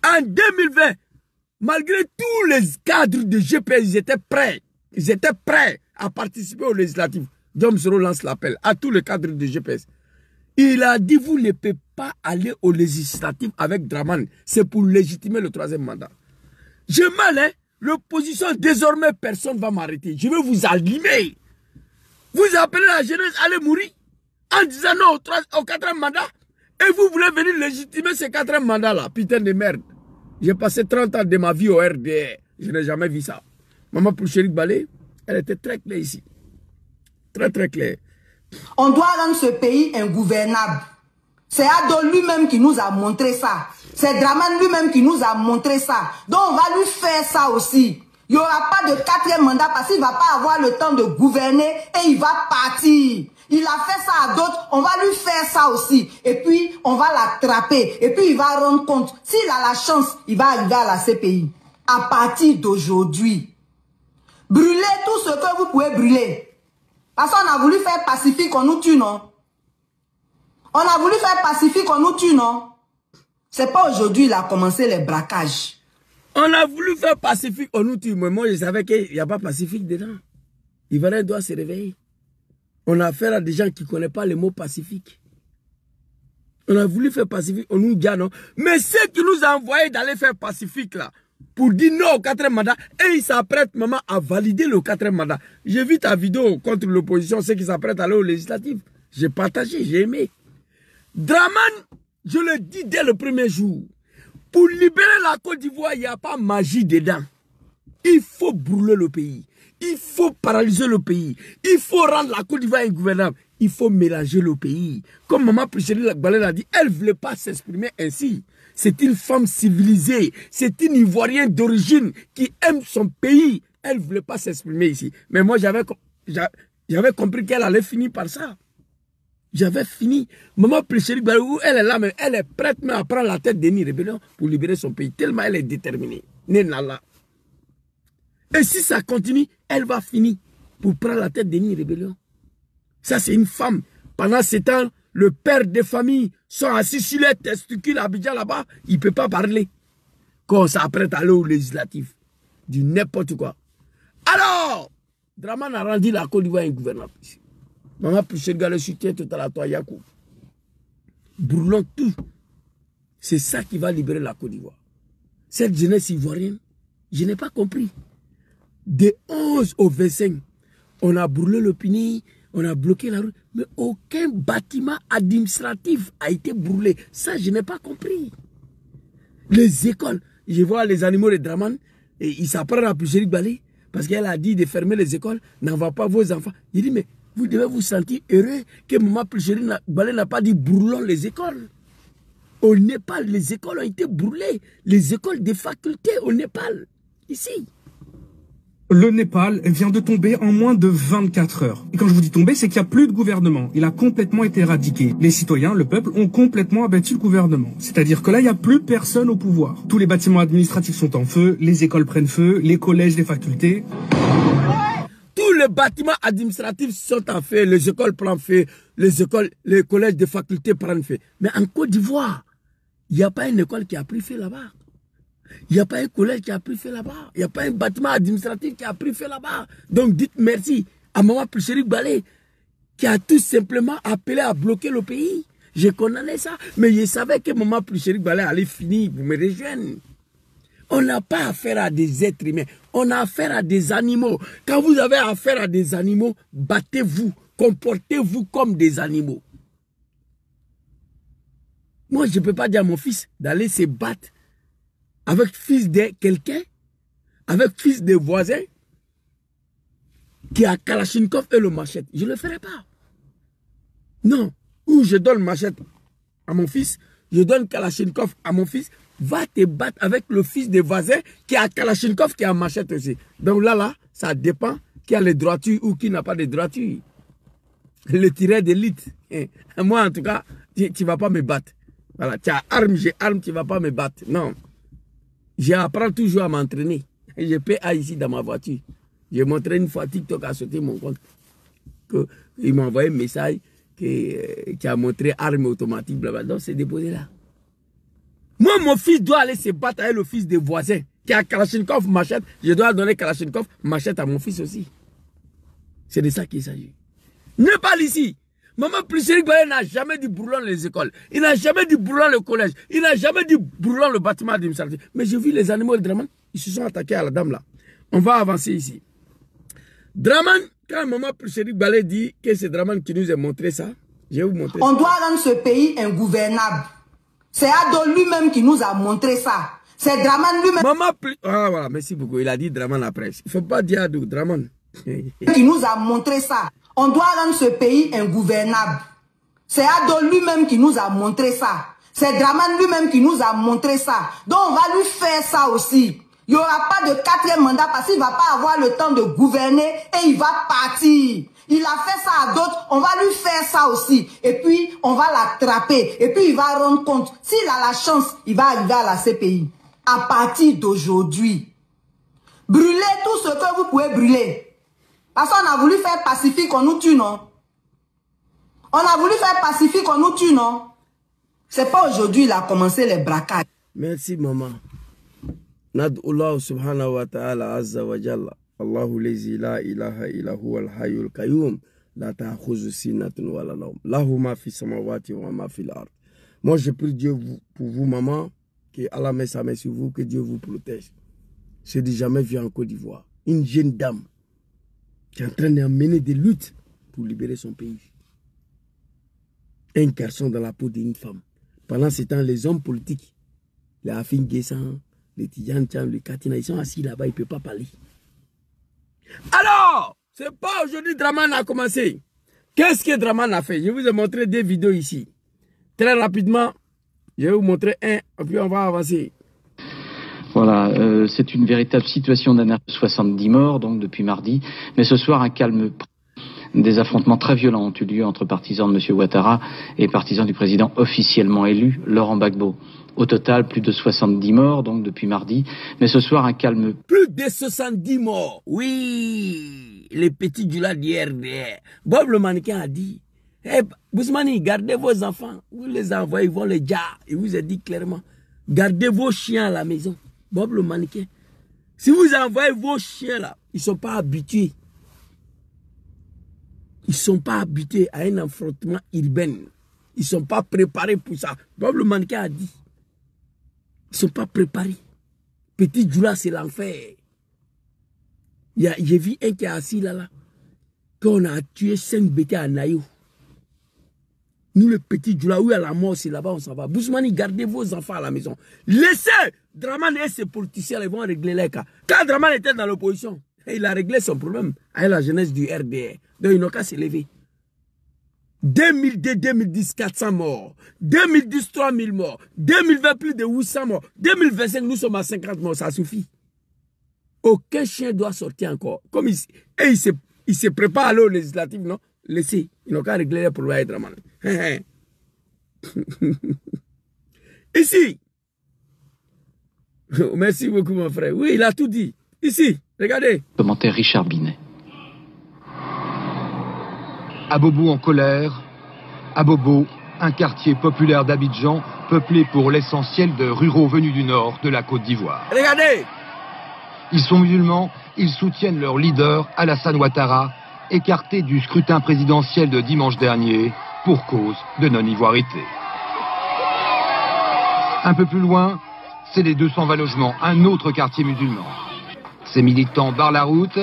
En 2020, malgré tous les cadres de GPS, ils étaient prêts. Ils étaient prêts à participer au législatif. Diom Soro lance l'appel à tous les cadres de GPS. Il a dit, vous ne pouvez pas aller au législatif avec Dramane. C'est pour légitimer le 3e mandat. J'ai mal, hein. L'opposition, désormais, personne ne va m'arrêter. Je vais vous allumer. Vous appelez la jeunesse à aller mourir en disant non au 4e mandat. Et vous voulez venir légitimer ce 4e mandat-là. Putain de merde. J'ai passé 30 ans de ma vie au RDR. Je n'ai jamais vu ça. Maman Poucherik Balé, elle était très claire ici. Très, très claire. On doit rendre ce pays ingouvernable. C'est Ado lui-même qui nous a montré ça. C'est Dramane lui-même qui nous a montré ça. Donc on va lui faire ça aussi. Il n'y aura pas de 4e mandat parce qu'il ne va pas avoir le temps de gouverner et il va partir. Il a fait ça à d'autres, on va lui faire ça aussi. Et puis, on va l'attraper. Et puis, il va rendre compte. S'il a la chance, il va arriver à la CPI. À partir d'aujourd'hui. Brûlez tout ce que vous pouvez brûler. Parce qu'on a voulu faire pacifique, on nous tue, non? On a voulu faire pacifique, on nous tue, non? C'est pas aujourd'hui, il a commencé les braquages. On a voulu faire pacifique, on nous tue. Mais moi, je savais qu'il n'y a pas pacifique dedans. Ivoirien doit se réveiller. On a affaire à des gens qui ne connaissent pas le mot pacifique. On a voulu faire pacifique, on nous dit non. Mais ceux qui nous ont envoyés d'aller faire pacifique là, pour dire non au 4e mandat, et ils s'apprêtent maman à valider le 4e mandat. J'ai vu ta vidéo contre l'opposition, ceux qui s'apprêtent à aller aux législatives. J'ai partagé, j'ai aimé. Dramane, je le dis dès le premier jour, pour libérer la Côte d'Ivoire, il n'y a pas magie dedans. Il faut brûler le pays. Il faut paralyser le pays. Il faut rendre la Côte d'Ivoire ingouvernable. Il faut mélanger le pays. Comme Maman Poucherik Balé l'a dit, elle ne voulait pas s'exprimer ainsi. C'est une femme civilisée. C'est une Ivoirienne d'origine qui aime son pays. Elle ne voulait pas s'exprimer ici. Mais moi, j'avais compris qu'elle allait finir par ça. J'avais fini. Maman Poucherik Balé, elle est là, mais elle est prête même à prendre la tête d'Eni Rébellion pour libérer son pays. Tellement elle est déterminée. Nénala. Et si ça continue, elle va finir pour prendre la tête d'Eni Rébellion. Ça, c'est une femme. Pendant ce temps, le père des familles sont assis sur les testicules à Abidjan là-bas. Il ne peut pas parler. Quand on s'apprête à aller au législatif. Du n'importe quoi. Alors, Dramane a rendu la Côte d'Ivoire ingouvernable. Maman Poucherik Balé soutient tout à la toi, Yakou. Brûlons tout. C'est ça qui va libérer la Côte d'Ivoire. Cette jeunesse ivoirienne, je n'ai pas compris. De 11 au 25, on a brûlé le Pini, on a bloqué la rue, mais aucun bâtiment administratif a été brûlé. Ça, je n'ai pas compris. Les écoles, je vois les animaux de Dramane, et ils s'apprennent à Poucherik Balé, parce qu'elle a dit de fermer les écoles, n'envoie pas vos enfants. Il dit, mais vous devez vous sentir heureux que Maman Poucherik Balé n'a pas dit brûlons les écoles. Au Népal, les écoles ont été brûlées. Les écoles des facultés au Népal, ici. Le Népal vient de tomber en moins de 24 heures. Et quand je vous dis tomber, c'est qu'il n'y a plus de gouvernement. Il a complètement été éradiqué. Les citoyens, le peuple, ont complètement abattu le gouvernement. C'est-à-dire que là, il n'y a plus personne au pouvoir. Tous les bâtiments administratifs sont en feu, les écoles prennent feu, les collèges, les facultés. Tous les bâtiments administratifs sont en feu, les écoles prennent feu, les collèges de facultés prennent feu. Mais en Côte d'Ivoire, il n'y a pas une école qui a pris feu là-bas. Il n'y a pas un collège qui a pris feu là-bas. Il n'y a pas un bâtiment administratif qui a pris feu là-bas. Donc dites merci à Maman Poucherik Balé qui a tout simplement appelé à bloquer le pays. Je condamnais ça. Mais je savais que Maman Poucherik Balé allait finir pour me rejoindre. On n'a pas affaire à des êtres humains. On a affaire à des animaux. Quand vous avez affaire à des animaux, battez-vous. Comportez-vous comme des animaux. Moi, je ne peux pas dire à mon fils d'aller se battre avec fils de quelqu'un, avec fils de voisins. qui a Kalachnikov et le machette. Je ne le ferai pas. Non. Ou je donne machette à mon fils, je donne Kalachnikov à mon fils, va te battre avec le fils des voisins qui a Kalachnikov qui a machette aussi. Donc là, ça dépend qui a les droitures ou qui n'a pas de droitures. Le tireur d'élite. Moi, en tout cas, tu ne vas pas me battre. Voilà, tu as arme, j'ai arme, tu ne vas pas me battre. Non. J'apprends toujours à m'entraîner. Je paie ici dans ma voiture. J'ai montré une fois TikTok a sauté mon compte. Il m'a envoyé un message qui a montré arme automatique. Blablabla. Donc c'est déposé là. Moi, mon fils doit aller se battre avec le fils des voisins qui a Kalachnikov machette. Je dois donner Kalachnikov machette à mon fils aussi. C'est de ça qu'il s'agit. Ne parle ici. Maman Plouchéric Balé n'a jamais dit brûlons les écoles. Il n'a jamais dit brûlons le collège. Il n'a jamais dit brûlons le bâtiment administratif. Mais j'ai vu les animaux de Draman. Ils se sont attaqués à la dame là. On va avancer ici. Draman, quand maman Plouchéric Balé dit que c'est Draman qui nous a montré ça, je vais vous montrer. On doit rendre ce pays ingouvernable. C'est Ado lui-même qui nous a montré ça. C'est Draman lui-même. Maman ah voilà, merci beaucoup. Il a dit Draman après. Il ne faut pas dire Ado, Draman. Qui nous a montré ça. On doit rendre ce pays ingouvernable. C'est Ado lui-même qui nous a montré ça. C'est Draman lui-même qui nous a montré ça. Donc on va lui faire ça aussi. Il n'y aura pas de 4e mandat parce qu'il ne va pas avoir le temps de gouverner et il va partir. Il a fait ça à d'autres, on va lui faire ça aussi. Et puis, on va l'attraper. Et puis, il va rendre compte. S'il a la chance, il va arriver à la CPI. À partir d'aujourd'hui. Brûlez tout ce que vous pouvez brûler. Parce qu'on a voulu faire pacifique, on nous tue, non? On a voulu faire pacifique, on nous tue, non? C'est pas aujourd'hui il a commencé les braquages. Merci, maman. Nad'ullah subhanahu wa ta'ala azza wa jalla. Allahu lazi la ilaha illa huwa al-hayyul qayyum. La ta'khuzu sinatun wa la nawm. Lahu ma fi samawati wa ma fi al-ard. Moi, je prie Dieu pour vous, maman, que Allah met sa main sur vous, que Dieu vous protège. Je n'ai jamais vu en Côte d'Ivoire une jeune dame qui est en train d'emmener des luttes pour libérer son pays. Un garçon dans la peau d'une femme. Pendant ce temps, les hommes politiques, les Afin Guessan, les Tidjan Tchan, les Katina, ils sont assis là-bas, ils ne peuvent pas parler. Alors, c'est pas aujourd'hui Draman a commencé. Qu'est-ce que Draman a fait? Je vous ai montré des vidéos ici. Très rapidement, je vais vous montrer un, et puis on va avancer. Voilà, c'est une véritable situation d'anarchie. 70 morts, donc, depuis mardi. Mais ce soir, un calme. Des affrontements très violents ont eu lieu entre partisans de M. Ouattara et partisans du président officiellement élu, Laurent Gbagbo. Au total, plus de 70 morts, donc, depuis mardi. Mais ce soir, un calme. Plus de 70 morts. Oui, les petits du là d'IRDR. Bob le mannequin a dit, hey, Bousmani, gardez vos enfants. Vous les envoyez, ils vont les jar. Il vous a dit clairement, gardez vos chiens à la maison. Bob le mannequin. Si vous envoyez vos chiens là, ils ne sont pas habitués. Ils ne sont pas habitués à un affrontement urbain. Ils ne sont pas préparés pour ça. Bob le mannequin a dit. Ils ne sont pas préparés. Petit Djoula, c'est l'enfer. J'ai vu un qui est assis là. Qu'on a tué 5 bêtés à Naïo. Nous, le petit Djoula, où il y a la mort, c'est là-bas, on s'en va. Bousmani, gardez vos enfants à la maison. Laissez Draman et ses politiciens, ils vont régler les cas. Quand Draman était dans l'opposition, il a réglé son problème avec la jeunesse du RDR. Donc, ils n'ont qu'à s'élever. 2002, 2010, 400 morts. 2010, 3000 morts. 2020, plus de 800 morts. 2025, nous sommes à 50 morts. Ça suffit. Aucun chien doit sortir encore. Comme il se prépare à aller aux législatives, non? Laissez. Ils n'ont qu'à régler les problèmes de Draman. Ici. Merci beaucoup, mon frère. Oui, il a tout dit. Ici, regardez. Commentaire Richard Binet. Abobo en colère. Abobo, un quartier populaire d'Abidjan, peuplé pour l'essentiel de ruraux venus du nord de la Côte d'Ivoire. Regardez. Ils sont musulmans, ils soutiennent leur leader, Alassane Ouattara, écarté du scrutin présidentiel de dimanche dernier pour cause de non-ivoirité. Un peu plus loin, c'est les 220 logements, un autre quartier musulman. Ces militants barrent la route,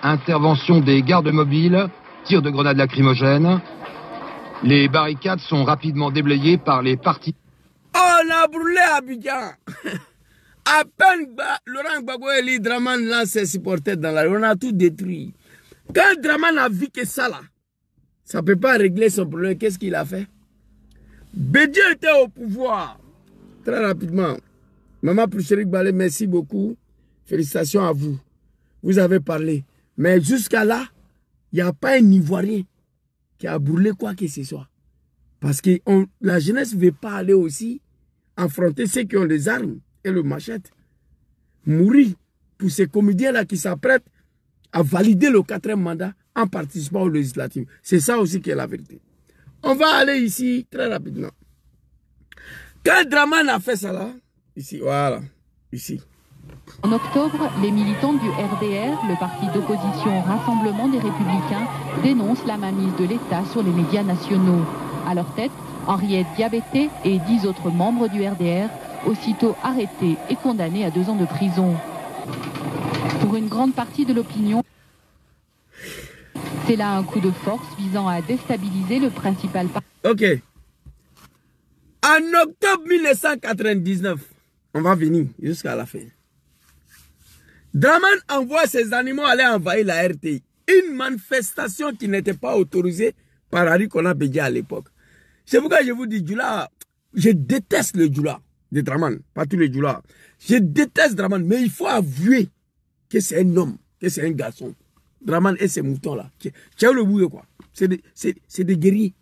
intervention des gardes mobiles, tir de grenades lacrymogènes. Les barricades sont rapidement déblayées par les partis. On a brûlé Abidjan. À peine Laurent Gbagbo et Draman lancent ses supporters dans la rue, on a tout détruit. Quand Draman a vu que ça là, ça ne peut pas régler son problème, qu'est-ce qu'il a fait? Bédié était au pouvoir. Très rapidement. Maman Poucherik Balé, merci beaucoup. Félicitations à vous. Vous avez parlé. Mais jusqu'à là, il n'y a pas un Ivoirien qui a brûlé quoi que ce soit. Parce que la jeunesse ne veut pas aller aussi affronter ceux qui ont les armes et le machette. Mourir pour ces comédiens-là qui s'apprêtent à valider le 4e mandat en participant aux législatives. C'est ça aussi qui est la vérité. On va aller ici très rapidement. Quand Draman a fait ça là, ici, voilà, ici. En octobre, les militants du RDR, le parti d'opposition Rassemblement des Républicains, dénoncent la mainmise de l'État sur les médias nationaux. À leur tête, Henriette Diabeté et 10 autres membres du RDR, aussitôt arrêtés et condamnés à 2 ans de prison. Pour une grande partie de l'opinion, c'est là un coup de force visant à déstabiliser le principal parti. Ok. En octobre 1999, on va venir jusqu'à la fin. Draman envoie ses animaux aller envahir la RTI. Une manifestation qui n'était pas autorisée par Arikona Bédié à l'époque. C'est pourquoi je vous dis, Djoula, je déteste le Djoula de Draman, pas tous les Djoula. Je déteste Draman, mais il faut avouer que c'est un homme, que c'est un garçon. Draman et ses moutons-là. Tu as le bout de quoi? C'est des guerriers.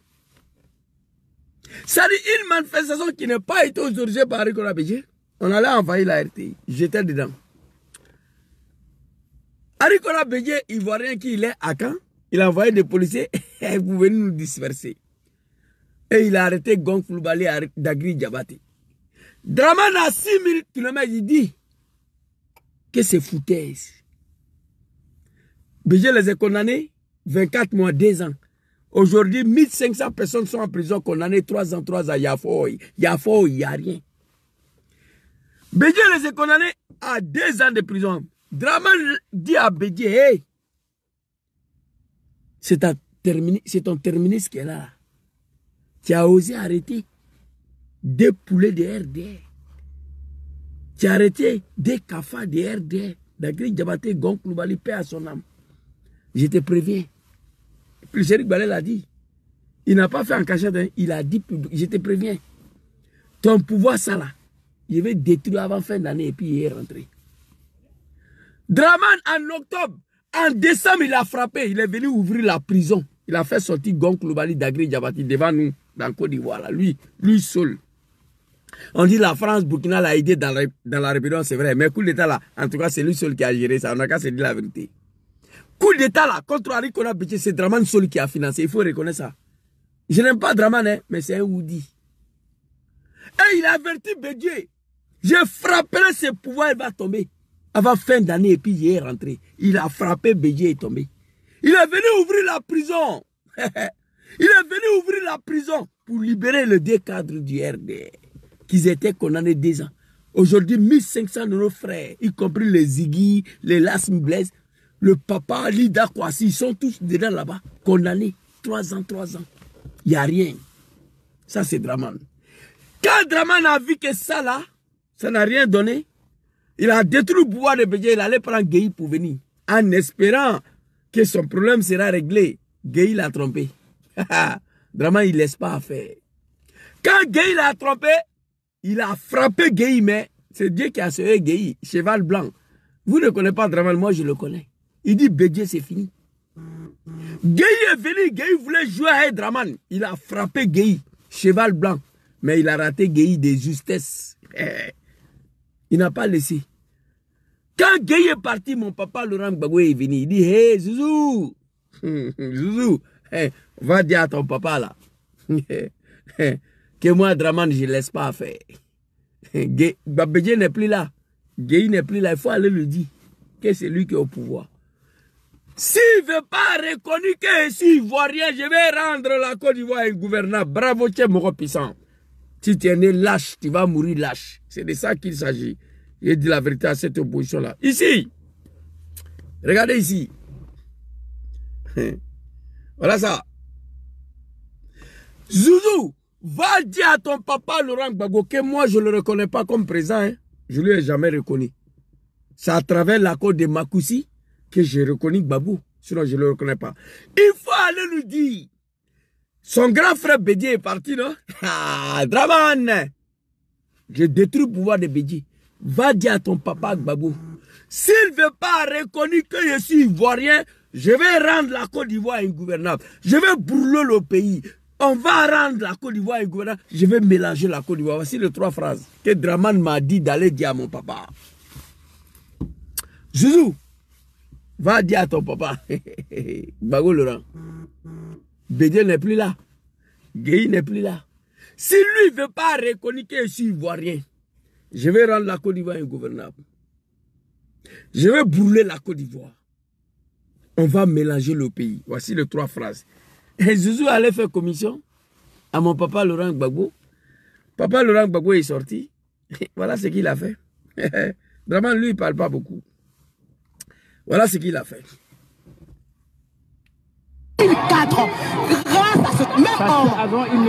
Ça dit une manifestation qui n'a pas été autorisée par Arikona Bédié. On allait envahir la RTI. J'étais dedans. Arikona Bédié, ivoirien qui il est à Caen, il a envoyé des policiers pour venir nous disperser. Et il a arrêté Gong Koulibaly d'Agri Diabaté. Draman à 6000 km, il dit que c'est foutaise. Bédié les a condamnés 24 mois, 2 ans. Aujourd'hui, 1500 personnes sont en prison condamnées 3 ans, 3 ans. Il y a fort, il n'y a rien. Bédié les a condamnés à 2 ans de prison. Draman dit à Bédié, hey, c'est ton terminus qui est là. Tu as osé arrêter des poulets de RDR. Tu as arrêté des cafards de RDR. D'Agri Diabaté, Gong Koulibaly, paix à son âme. Je te préviens. Poucherik Balé l'a dit. Il n'a pas fait en cachette, hein. Il a dit, je te préviens. Ton pouvoir, ça là, il va détruire avant fin d'année et puis il est rentré. Draman en octobre, en décembre, il a frappé. Il est venu ouvrir la prison. Il a fait sortir Gong Koulibaly d'Agri Diabaté devant nous, dans Côte d'Ivoire. Lui seul. On dit la France, Burkina l'a aidé dans la rébellion, c'est vrai. Mais coup d'État là, en tout cas, c'est lui seul qui a géré ça. On n'a qu'à se dire la vérité. Coup d'État là, contre Arikona Bédié, c'est Draman seul qui a financé. Il faut reconnaître ça. Je n'aime pas Draman, hein, mais c'est un Woody. Et il a averti Bédié. Je frapperai ses pouvoirs, il va tomber. Avant fin d'année, et puis il est rentré. Il a frappé Bédié et est tombé. Il est venu ouvrir la prison. Il est venu ouvrir la prison pour libérer les 2 cadres du RDR. Qu'ils étaient condamnés 2 ans. Aujourd'hui, 1500 de nos frères, y compris les Ziggy, les Lasmi Blaise, le papa, Lida Kwasi, ils sont tous dedans là-bas, condamnés. 3 ans, 3 ans. Il n'y a rien. Ça, c'est Draman. Quand Draman a vu que ça là, ça n'a rien donné, il a détruit le pouvoir de Bédié, il allait prendre Gueye pour venir. En espérant que son problème sera réglé. Gueye l'a trompé. Draman, il ne laisse pas faire. Quand Gueye l'a trompé, il a frappé Gueye, mais c'est Dieu qui a sauvé Gueye, cheval blanc. Vous ne connaissez pas Draman, moi je le connais. Il dit Bédié, c'est fini. Gueye est venu, Gueye voulait jouer avec Draman. Il a frappé Gueye, cheval blanc. Mais il a raté Gueye de justesse. Il n'a pas laissé. Quand Gueye est parti, mon papa Laurent Gbagbo est venu. Il dit, hey Zouzou, Zouzou, va dire à ton papa là. Que moi, Draman, je ne laisse pas faire. Bédié n'est plus là. Gueye n'est plus là. Il faut aller lui dire que c'est lui qui est au pouvoir. S'il ne veut pas reconnaître que je suis ivoirien, je vais rendre la Côte d'Ivoire ingouvernable. Bravo, tu es mon puissant. Si tu es né lâche, tu vas mourir lâche. C'est de ça qu'il s'agit. J'ai dit la vérité à cette opposition-là. Ici. Regardez ici. Voilà ça. Zouzou, va dire à ton papa Laurent Gbagbo que moi je ne le reconnais pas comme président. Hein. Je ne lui ai jamais reconnu. C'est à travers l'accord de Makoussi que j'ai reconnu Gbagbo. Sinon, je ne le reconnais pas. Il faut aller lui dire. Son grand frère Bédié est parti, non? Ah, Draman! Je détruis le pouvoir de Bédié. Va dire à ton papa Gbagbo. S'il ne veut pas reconnaître que je suis ivoirien, je vais rendre la Côte d'Ivoire ingouvernable. Je vais brûler le pays. On va rendre la Côte d'Ivoire ingouvernable. Je vais mélanger la Côte d'Ivoire. Voici les 3 phrases que Draman m'a dit d'aller dire à mon papa. Zouzou, va dire à ton papa. Gbagbo Laurent. Bédié n'est plus là. Gueye n'est plus là. Si lui ne veut pas reconnaître que je suis ivoirien, je vais rendre la Côte d'Ivoire ingouvernable. Je vais brûler la Côte d'Ivoire. On va mélanger le pays. Voici les 3 phrases. Et Zouzou allait faire commission à mon papa Laurent Gbagbo. Papa Laurent Gbagbo est sorti. Voilà ce qu'il a fait. Vraiment, lui, il ne parle pas beaucoup. Voilà ce qu'il a fait. 2004, grâce à ce même homme. Avant, il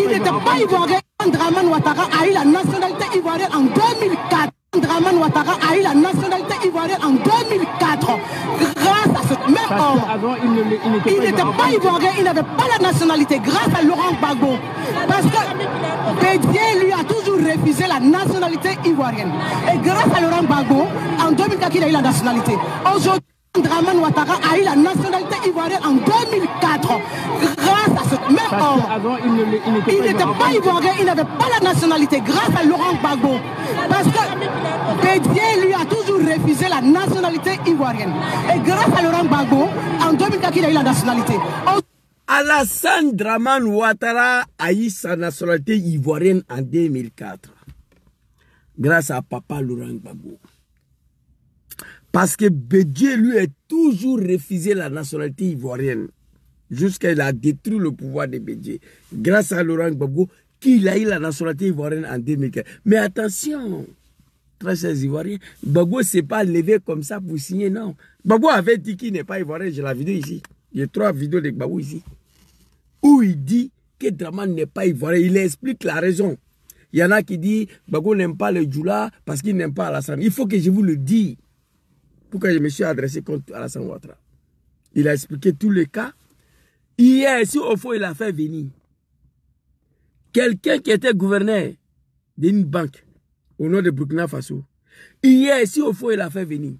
n'était pas ivoirien. Draman Ouattara a eu la nationalité ivoirienne en 2004. Draman Ouattara a eu la nationalité ivoirienne en 2004. Grâce à ce même homme. Avant, il n'était pas ivoirien, il n'avait pas la nationalité. Grâce à Laurent Gbagbo. Parce que Bédié lui a toujours refusé la nationalité ivoirienne. Et grâce à Laurent Gbagbo, en 2004, il a eu la nationalité. Aujourd'hui, Draman Ouattara a eu la nationalité ivoirienne en 2004. Grâce à ce même homme. Avant, il n'était pas ivoirien, il n'avait pas la nationalité. Grâce à Laurent Gbagbo. Parce que Bédié lui a toujours refusé la nationalité ivoirienne. Et grâce à Laurent Gbagbo, en 2004, il a eu la nationalité. Alassane Draman Ouattara a eu sa nationalité ivoirienne en 2004. Grâce à papa Laurent Gbagbo. Parce que Bédié lui a toujours refusé la nationalité ivoirienne. Jusqu'à il a détruit le pouvoir de Bédié. Grâce à Laurent Gbagbo, qu'il a eu la nationalité ivoirienne en 2004. Mais attention, très chers Ivoiriens, Gbagbo ne s'est pas levé comme ça pour signer, non. Gbagbo avait dit qu'il n'est pas ivoirien, j'ai la vidéo ici. Il y a 3 vidéos de Gbagbo ici. Où il dit que Draman n'est pas ivoirien. Il explique la raison. Il y en a qui disent Gbagbo n'aime pas le Djoula parce qu'il n'aime pas Alassane. Il faut que je vous le dise. Pourquoi je me suis adressé contre Alassane Ouattara. Il a expliqué tous les cas. Hier, ici, au fond, il a fait venir quelqu'un qui était gouverneur d'une banque au nom de Burkina Faso. Hier, ici, au fond, il a fait venir.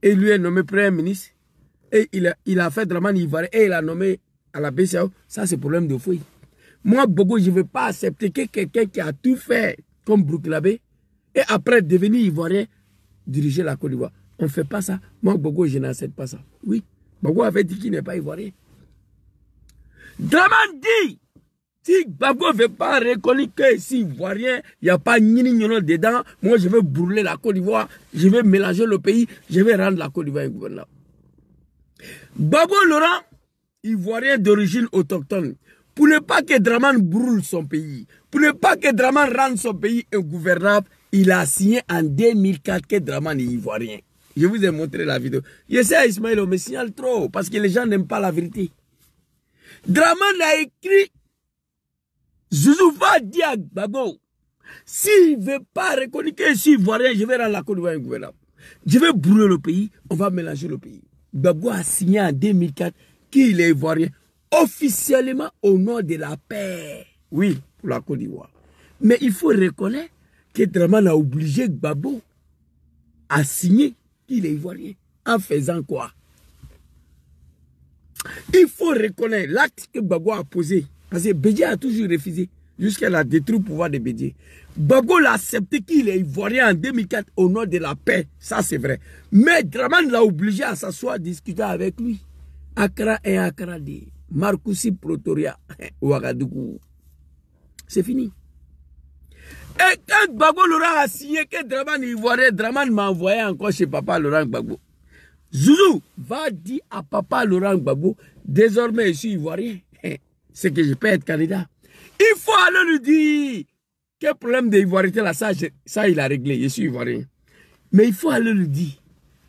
Et lui est nommé Premier ministre. Et il a fait Draman Ivoirien. Et il a nommé à la BCAO. Ça, c'est problème de fouille. Moi, Bogo, je ne veux pas accepter que quelqu'un qui a tout fait comme Burkinabé et après devenir Ivoirien, diriger la Côte d'Ivoire. On ne fait pas ça. Moi, Bogo, je n'accepte pas ça. Oui. Bogo avait dit qu'il n'est pas Ivoirien. Draman dit, si Gbagbo ne veut pas reconnaître que si Ivoirien, il n'y a pas Nini dedans, moi je vais brûler la Côte d'Ivoire, je vais mélanger le pays, je vais rendre la Côte d'Ivoire ingouvernable. Gbagbo Laurent, Ivoirien d'origine autochtone, pour ne pas que Draman brûle son pays, pour ne pas que Draman rende son pays ingouvernable, il a signé en 2004 que Draman est Ivoirien. Je vous ai montré la vidéo. Je sais, Ismaël, on me signale trop, parce que les gens n'aiment pas la vérité. Draman a écrit, Zouzou va dire à Gbagbo, s'il ne veut pas reconnaître que je suis Ivoirien, je vais rendre la Côte d'Ivoire ingouvernable. Je vais brûler le pays, on va mélanger le pays. Gbagbo a signé en 2004 qu'il est Ivoirien, officiellement au nom de la paix. Oui, pour la Côte d'Ivoire. Mais il faut reconnaître que Draman a obligé Gbagbo à signer qu'il est Ivoirien. En faisant quoi? Il faut reconnaître l'acte que Gbagbo a posé. Parce que Bédié a toujours refusé. Jusqu'à la détruire le pouvoir de Bédié. Gbagbo l'a accepté qu'il est Ivoirien en 2004 au nom de la paix. Ça, c'est vrai. Mais Draman l'a obligé à s'asseoir, discuter avec lui. Accra 1, Accra 2. Marcoussi, Pretoria, Ouagadougou. C'est fini. Et quand Gbagbo Laurent a signé que Draman est Ivoirien, Draman m'a envoyé encore chez papa Laurent Gbagbo. Zouzou va dire à papa Laurent Gbagbo, désormais je suis Ivoirien. C'est que je peux être candidat. Il faut aller lui dire quel problème d'ivoirité là, ça il a réglé, je suis Ivoirien. Mais il faut aller lui dire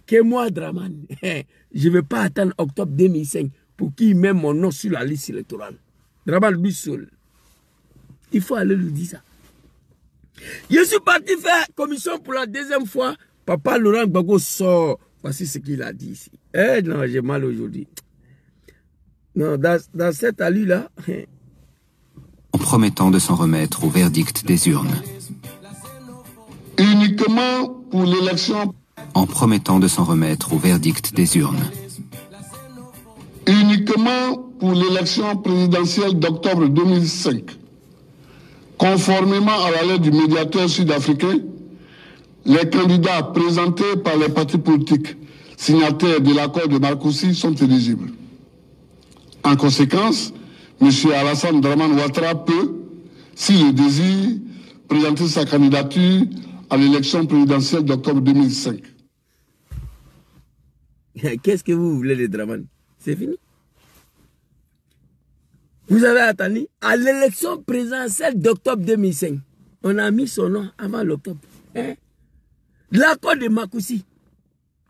que moi, Draman, je ne vais pas attendre octobre 2005 pour qu'il mette mon nom sur la liste électorale. Draman lui seul. Il faut aller lui dire ça. Je suis parti faire commission pour la 2e fois. Papa Laurent Gbagbo sort Voici ce qu'il a dit ici. Eh non, j'ai mal aujourd'hui. Non, dans cette allure-là... En promettant de s'en remettre au verdict des urnes. Uniquement pour l'élection. En promettant de s'en remettre au verdict des urnes. Uniquement pour l'élection présidentielle d'octobre 2005. Conformément à la lettre du médiateur sud-africain, les candidats présentés par les partis politiques signataires de l'accord de Marcoussis sont éligibles. En conséquence, M. Alassane Dramane Ouattara peut, s'il le désire, présenter sa candidature à l'élection présidentielle d'octobre 2005. Qu'est-ce que vous voulez de Dramane? C'est fini. Vous avez attendu à l'élection présidentielle d'octobre 2005. On a mis son nom avant l'octobre. Hein? L'accord de Marcoussis.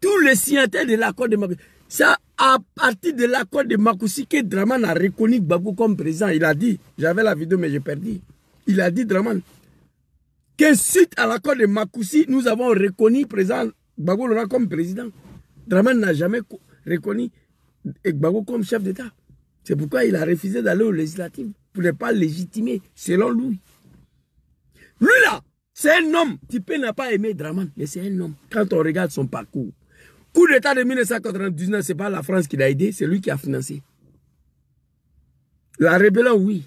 Tous les signataires de l'accord de Marcoussis. C'est à partir de l'accord de Marcoussis que Dramane a reconnu Gbagbo comme président. Il a dit, j'avais la vidéo mais j'ai perdu. Il a dit Dramane que suite à l'accord de Marcoussis, nous avons reconnu président Gbagbo Laurent comme président. Dramane n'a jamais reconnu Gbagbo comme chef d'État. C'est pourquoi il a refusé d'aller aux législatives pour ne pas légitimer, selon lui. Lui là, c'est un homme. Tipé n'a pas aimé Dramane, mais c'est un homme. Quand on regarde son parcours, coup d'État de 1999, ce n'est pas la France qui l'a aidé, c'est lui qui a financé. La rébellion, oui.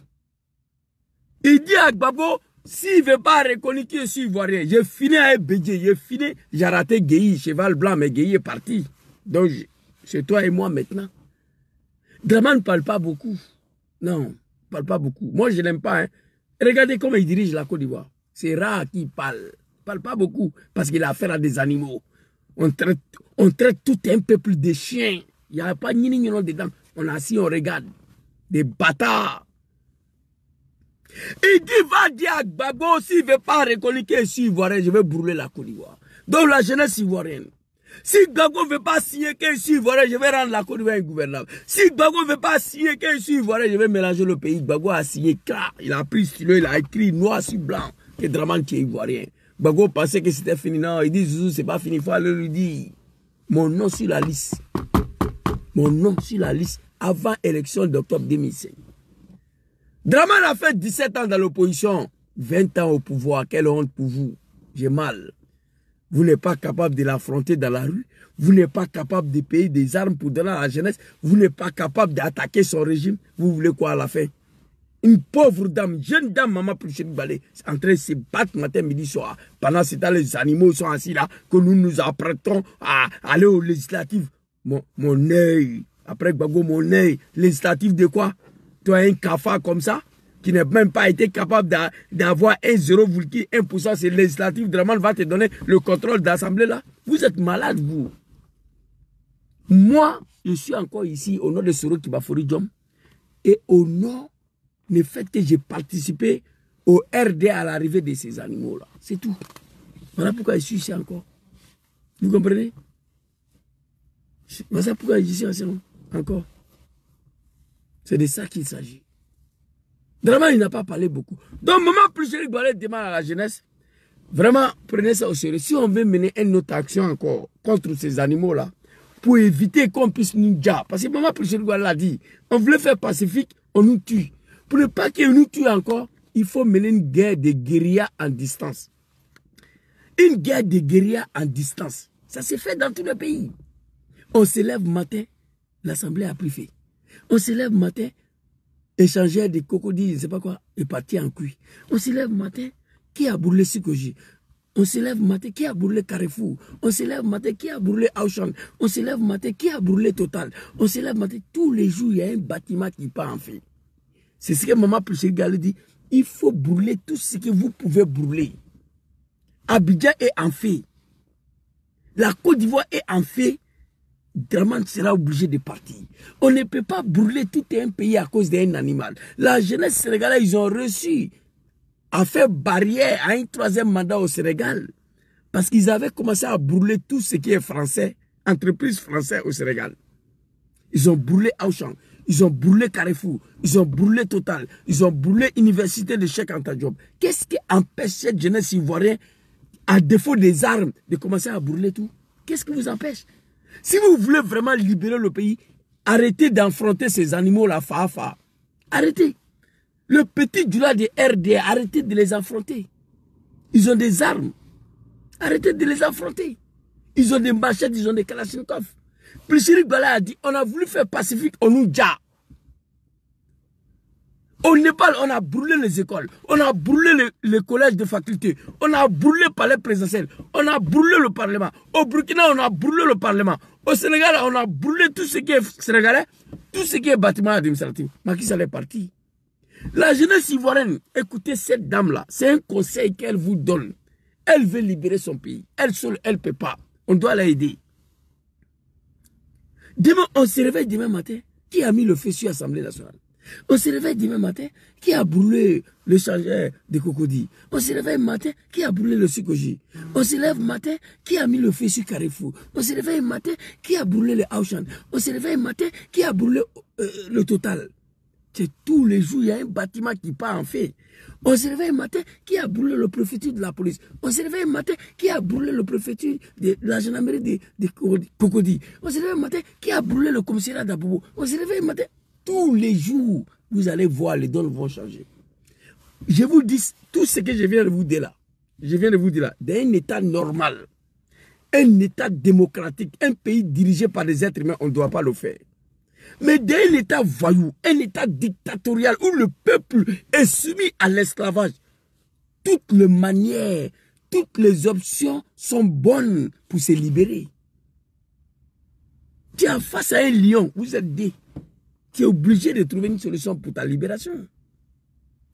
Il dit à Gbagbo, s'il ne veut pas reconnaître que je suis ivoirien, j'ai fini à Bédié, j'ai raté Guéhi, cheval blanc, mais Guéhi est parti. Donc, c'est toi et moi maintenant. Dramane ne parle pas beaucoup. Non, il ne parle pas beaucoup. Moi, je ne l'aime pas. Hein. Regardez comment il dirige la Côte d'Ivoire. C'est rare qu'il parle. Il ne parle pas beaucoup parce qu'il a affaire à des animaux. On traite tout un peuple de chiens. Il n'y a pas ni dedans. On est assis, on regarde. Des bâtards. Il dit, va dire à Gbagbo, s'il ne veut pas reconnaître que je suis ivoirien, je vais brûler la Côte d'Ivoire. Donc la jeunesse ivoirienne. Si Gbagbo ne veut pas signer que je suis ivoirien, je vais rendre la Côte d'Ivoire ingouvernable. Si Gbagbo ne veut pas signer que je suis ivoirien, je vais mélanger le pays. Gbagbo a signé, clair. Il a pris stylo, il a écrit noir sur blanc que Dramane qui est ivoirien. Gbagbo pensait que c'était fini. Non, il dit, Zouzou, c'est pas fini. Il faut aller lui dire, mon nom sur la liste. Mon nom sur la liste avant l'élection d'octobre 2005. Dramane a fait 17 ans dans l'opposition, 20 ans au pouvoir. Quelle honte pour vous. J'ai mal. Vous n'êtes pas capable de l'affronter dans la rue. Vous n'êtes pas capable de payer des armes pour donner à la jeunesse. Vous n'êtes pas capable d'attaquer son régime. Vous voulez quoi à la fin? Une pauvre dame, jeune dame, maman Ploucheri Balé, en train de se battre matin, midi, soir. Pendant ce temps, les animaux sont assis là, que nous nous apprêtons à aller aux législatives. Mon œil, après Gbagbo, mon œil, législative de quoi? Toi, un cafard comme ça, qui n'a même pas été capable d'avoir 1,1%, c'est législatif, Dramane va te donner le contrôle d'assemblée là. Vous êtes malade, vous. Moi, je suis encore ici au nom de Soro Kibafori Diom et au nom du fait que j'ai participé au RD à l'arrivée de ces animaux-là. C'est tout. Voilà pourquoi je suis ici encore. Vous comprenez? Voilà pourquoi je suis ici encore. C'est de ça qu'il s'agit. Dramane, il n'a pas parlé beaucoup. Donc, maman Ploucheri Balé demande à la jeunesse, vraiment, prenez ça au sérieux. Si on veut mener une autre action encore contre ces animaux-là, pour éviter qu'on puisse nous dire, parce que maman Ploucheri Balé l'a dit, on voulait faire pacifique, on nous tue. Pour ne pas qu'ils nous tuent encore, il faut mener une guerre de guérilla en distance. Une guerre de guérilla en distance. Ça s'est fait dans tous les pays. On se lève matin, l'Assemblée a pris fait. On se lève matin, échangeur des crocodiles, je ne sais pas quoi, est parti en cuit. On se lève matin, qui a brûlé Sikoji? On se lève matin, qui a brûlé Carrefour? On se lève matin, qui a brûlé Auchan? On se lève matin, qui a brûlé Total? On se lève matin, tous les jours, il y a un bâtiment qui part en feu. C'est ce que maman Ploucheri Balé dit. Il faut brûler tout ce que vous pouvez brûler. Abidjan est en feu. La Côte d'Ivoire est en feu. Dramane sera obligé de partir. On ne peut pas brûler tout un pays à cause d'un animal. La jeunesse sénégalaise, ils ont reçu à faire barrière à un troisième mandat au Sénégal. Parce qu'ils avaient commencé à brûler tout ce qui est français, entreprise française au Sénégal. Ils ont brûlé Auchan, ils ont brûlé Carrefour, ils ont brûlé Total, ils ont brûlé l'université de Cheikh Anta Diop. Qu'est-ce qui empêche cette jeunesse ivoirienne, à défaut des armes, de commencer à brûler tout? Qu'est-ce qui vous empêche? Si vous voulez vraiment libérer le pays, arrêtez d'enfronter ces animaux-là, Fafa. Arrêtez. Le petit Djoula de RD, arrêtez de les affronter. Ils ont des armes. Arrêtez de les affronter. Ils ont des machettes, ils ont des kalachnikovs. Pléchirik Bala a dit, on a voulu faire pacifique, on nous dit. Au Népal, on a brûlé les écoles, on a brûlé les collèges de faculté, on a brûlé le palais présidentiel, on a brûlé le parlement. Au Burkina, on a brûlé le parlement. Au Sénégal, on a brûlé tout ce qui est sénégalais, tout ce qui est bâtiment administratif. Macky Sall est parti. La jeunesse ivoirienne, écoutez cette dame-là, c'est un conseil qu'elle vous donne. Elle veut libérer son pays. Elle seule, elle ne peut pas. On doit l'aider. Demain, on se réveille demain matin. Qui a mis le feu sur l'Assemblée nationale? On se réveille demain matin. Qui a brûlé le chargeur de Cocody? On se réveille matin. Qui a brûlé le Sukoji? On se lève matin. Qui a mis le feu sur Carrefour? On se réveille matin. Qui a brûlé le Auchan? On se réveille matin. Qui a brûlé le Total? C'est tous les jours, il y a un bâtiment qui part en feu. On se réveille matin, qui a brûlé le préfecture de la police? On se réveille matin, qui a brûlé le préfecture de la gendarmerie de Cocody? On se réveille matin, qui a brûlé le commissariat d'Abobo? On se réveille matin. Tous les jours, vous allez voir, les donnes vont changer. Je vous dis, tout ce que je viens de vous dire là, dans un état normal, un état démocratique, un pays dirigé par des êtres humains, on ne doit pas le faire. Mais dans un état voyou, un état dictatorial où le peuple est soumis à l'esclavage, toutes les manières, toutes les options sont bonnes pour se libérer. Tu es face à un lion, vous êtes deux. Tu es obligé de trouver une solution pour ta libération.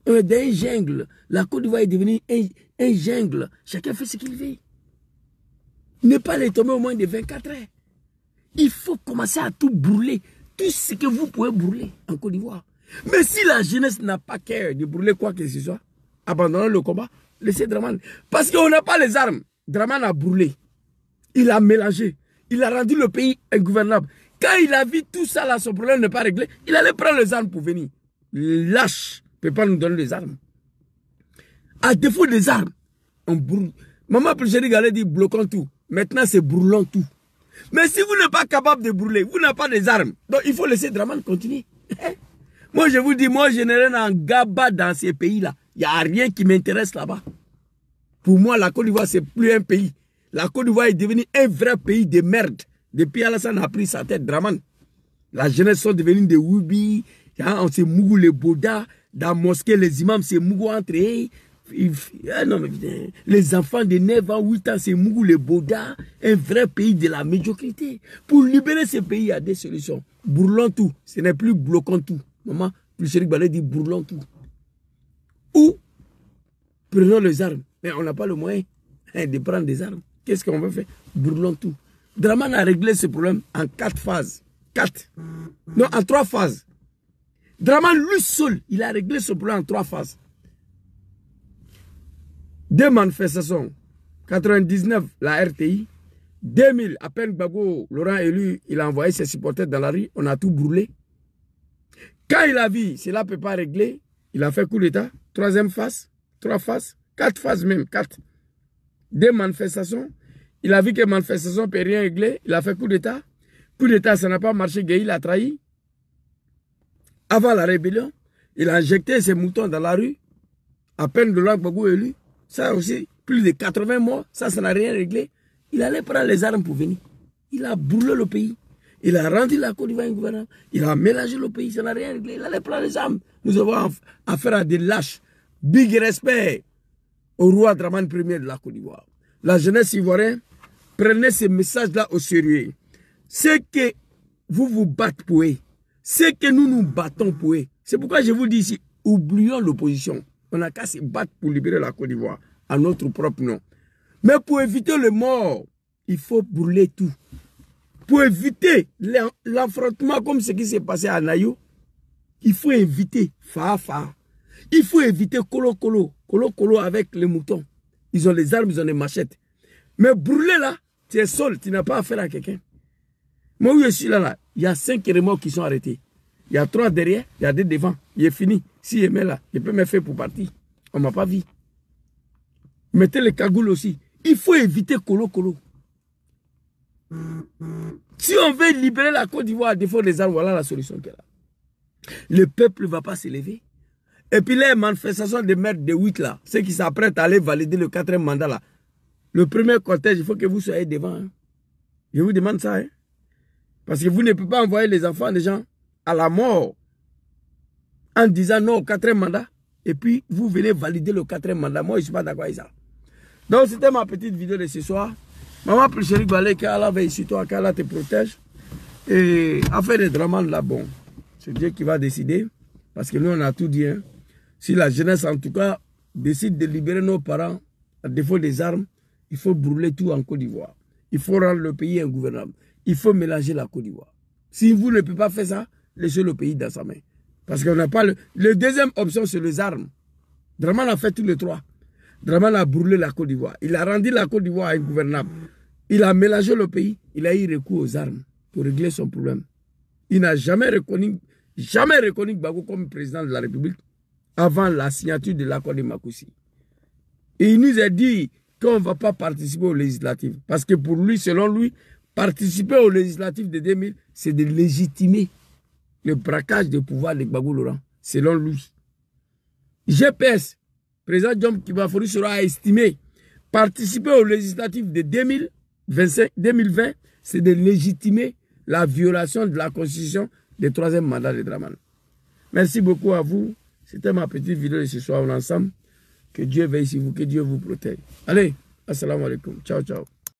Dans un jungle, la Côte d'Ivoire est devenue un jungle. Chacun fait ce qu'il veut. Népal est tombé au moins de 24 heures. Il faut commencer à tout brûler. Tout ce que vous pouvez brûler en Côte d'Ivoire. Mais si la jeunesse n'a pas cœur de brûler quoi que ce soit, abandonnons le combat, laissez Draman. Parce qu'on n'a pas les armes. Draman a brûlé. Il a mélangé. Il a rendu le pays ingouvernable. Quand il a vu tout ça, là, son problème n'est pas réglé, il allait prendre les armes pour venir. Lâche ne peut pas nous donner les armes. À défaut des armes, on brûle. Maman Pléchirik allait dire bloquons tout. Maintenant, c'est brûlons tout. Mais si vous n'êtes pas capable de brûler, vous n'avez pas des armes. Donc il faut laisser Draman continuer. Moi je vous dis, moi je n'ai rien en gaba dans ces pays-là. Il n'y a rien qui m'intéresse là-bas. Pour moi, la Côte d'Ivoire, c'est plus un pays. La Côte d'Ivoire est devenue un vrai pays de merde. Depuis Alassane a pris sa tête, Draman. La jeunesse sont devenus des Woubi. On s'est mougou les Boda. Dans la mosquée, les imams s'est mougou entre eux. Non, mais les enfants de 9 ans, 8 ans, c'est Mougou, les Boda, un vrai pays de la médiocrité. Pour libérer ce pays, il y a des solutions. Brûlons tout. Ce n'est plus bloquons tout. Maman, Pléchirik Bala dit brûlons tout. Ou prenons les armes. Mais on n'a pas le moyen de prendre des armes. Qu'est-ce qu'on veut faire? Brûlons tout. Draman a réglé ce problème en 4 phases. 4. Non, en 3 phases. Draman, lui seul, il a réglé ce problème en 3 phases. 2 manifestations. 99, la RTI. 2000, à peine Gbagbo, Laurent élu, il a envoyé ses supporters dans la rue. On a tout brûlé. Quand il a vu, cela ne peut pas régler, il a fait coup d'État. 3e phase, 3 phases, 4 phases même, 4. 2 manifestations. Il a vu que manifestation ne peut rien régler. Il a fait coup d'État. Coup d'État, ça n'a pas marché. Gueye a trahi. Avant la rébellion, il a injecté ses moutons dans la rue. À peine Laurent Gbagbo élu. Ça aussi, plus de 80 morts, ça n'a rien réglé. Il allait prendre les armes pour venir. Il a brûlé le pays. Il a rendu la Côte d'Ivoire ingouvernable. Il a mélangé le pays, ça n'a rien réglé. Il allait prendre les armes. Nous avons affaire à des lâches. Big respect au roi Draman Ier de la Côte d'Ivoire. La jeunesse ivoirienne, prenez ces messages-là au sérieux. C'est que vous vous battez pour eux. C'est que nous nous battons pour eux. C'est pourquoi je vous dis ici, oublions l'opposition. On n'a qu'à se battre pour libérer la Côte d'Ivoire à notre propre nom. Mais pour éviter le mort, il faut brûler tout. Pour éviter l'affrontement comme ce qui s'est passé à Nayo, il faut éviter Fafa. Il faut éviter Kolo Kolo avec les moutons. Ils ont les armes, ils ont les machettes. Mais brûler là, tu es seul, tu n'as pas affaire à quelqu'un. Moi où je suis là, il y a 5 remords qui sont arrêtés. Il y a 3 derrière, il y a 2 devant. Il est fini. Si il met là, il peut me faire pour partir. On ne m'a pas vu. Mettez les cagoules aussi. Il faut éviter Kolo. Si on veut libérer la Côte d'Ivoire à défaut des armes, voilà la solution qu'elle a. Le peuple ne va pas s'élever. Et puis les manifestations de maîtres de 8 là, ceux qui s'apprêtent à aller valider le 4e mandat là, le premier cortège, il faut que vous soyez devant. Hein. Je vous demande ça. Hein. Parce que vous ne pouvez pas envoyer les enfants des gens à la mort en disant non au 4e mandat. Et puis vous venez valider le 4e mandat. Moi je ne suis pas d'accord avec ça. Donc c'était ma petite vidéo de ce soir. Maman plus chérie Balé, qu'Allah veille sur toi, qu'Allah te protège. Et affaire des drames là, bon, c'est Dieu qui va décider. Parce que nous on a tout dit. Hein. Si la jeunesse en tout cas décide de libérer nos parents à défaut des armes, il faut brûler tout en Côte d'Ivoire. Il faut rendre le pays ingouvernable. Il faut mélanger la Côte d'Ivoire. Si vous ne pouvez pas faire ça, laissez le pays dans sa main. Parce qu'on n'a pas le deuxième option, c'est les armes. Draman a fait tous les trois. Draman a brûlé la Côte d'Ivoire. Il a rendu la Côte d'Ivoire ingouvernable. Il a mélangé le pays. Il a eu recours aux armes pour régler son problème. Il n'a jamais reconnu Gbagbo comme président de la République avant la signature de l'accord de Makoussi. Et il nous a dit qu'on ne va pas participer aux législatives. Parce que pour lui, selon lui, participer aux législatives de 2000, c'est de légitimer le braquage de pouvoir de Gbagbo Laurent, selon lui. GPS, président John Kibafouri sera estimé participer aux législatives de 2020, c'est de légitimer la violation de la Constitution du 3e mandat de Draman. Merci beaucoup à vous. C'était ma petite vidéo de ce soir ensemble. Que Dieu veille sur vous, que Dieu vous protège. Allez, assalamu alaikum. Ciao, ciao.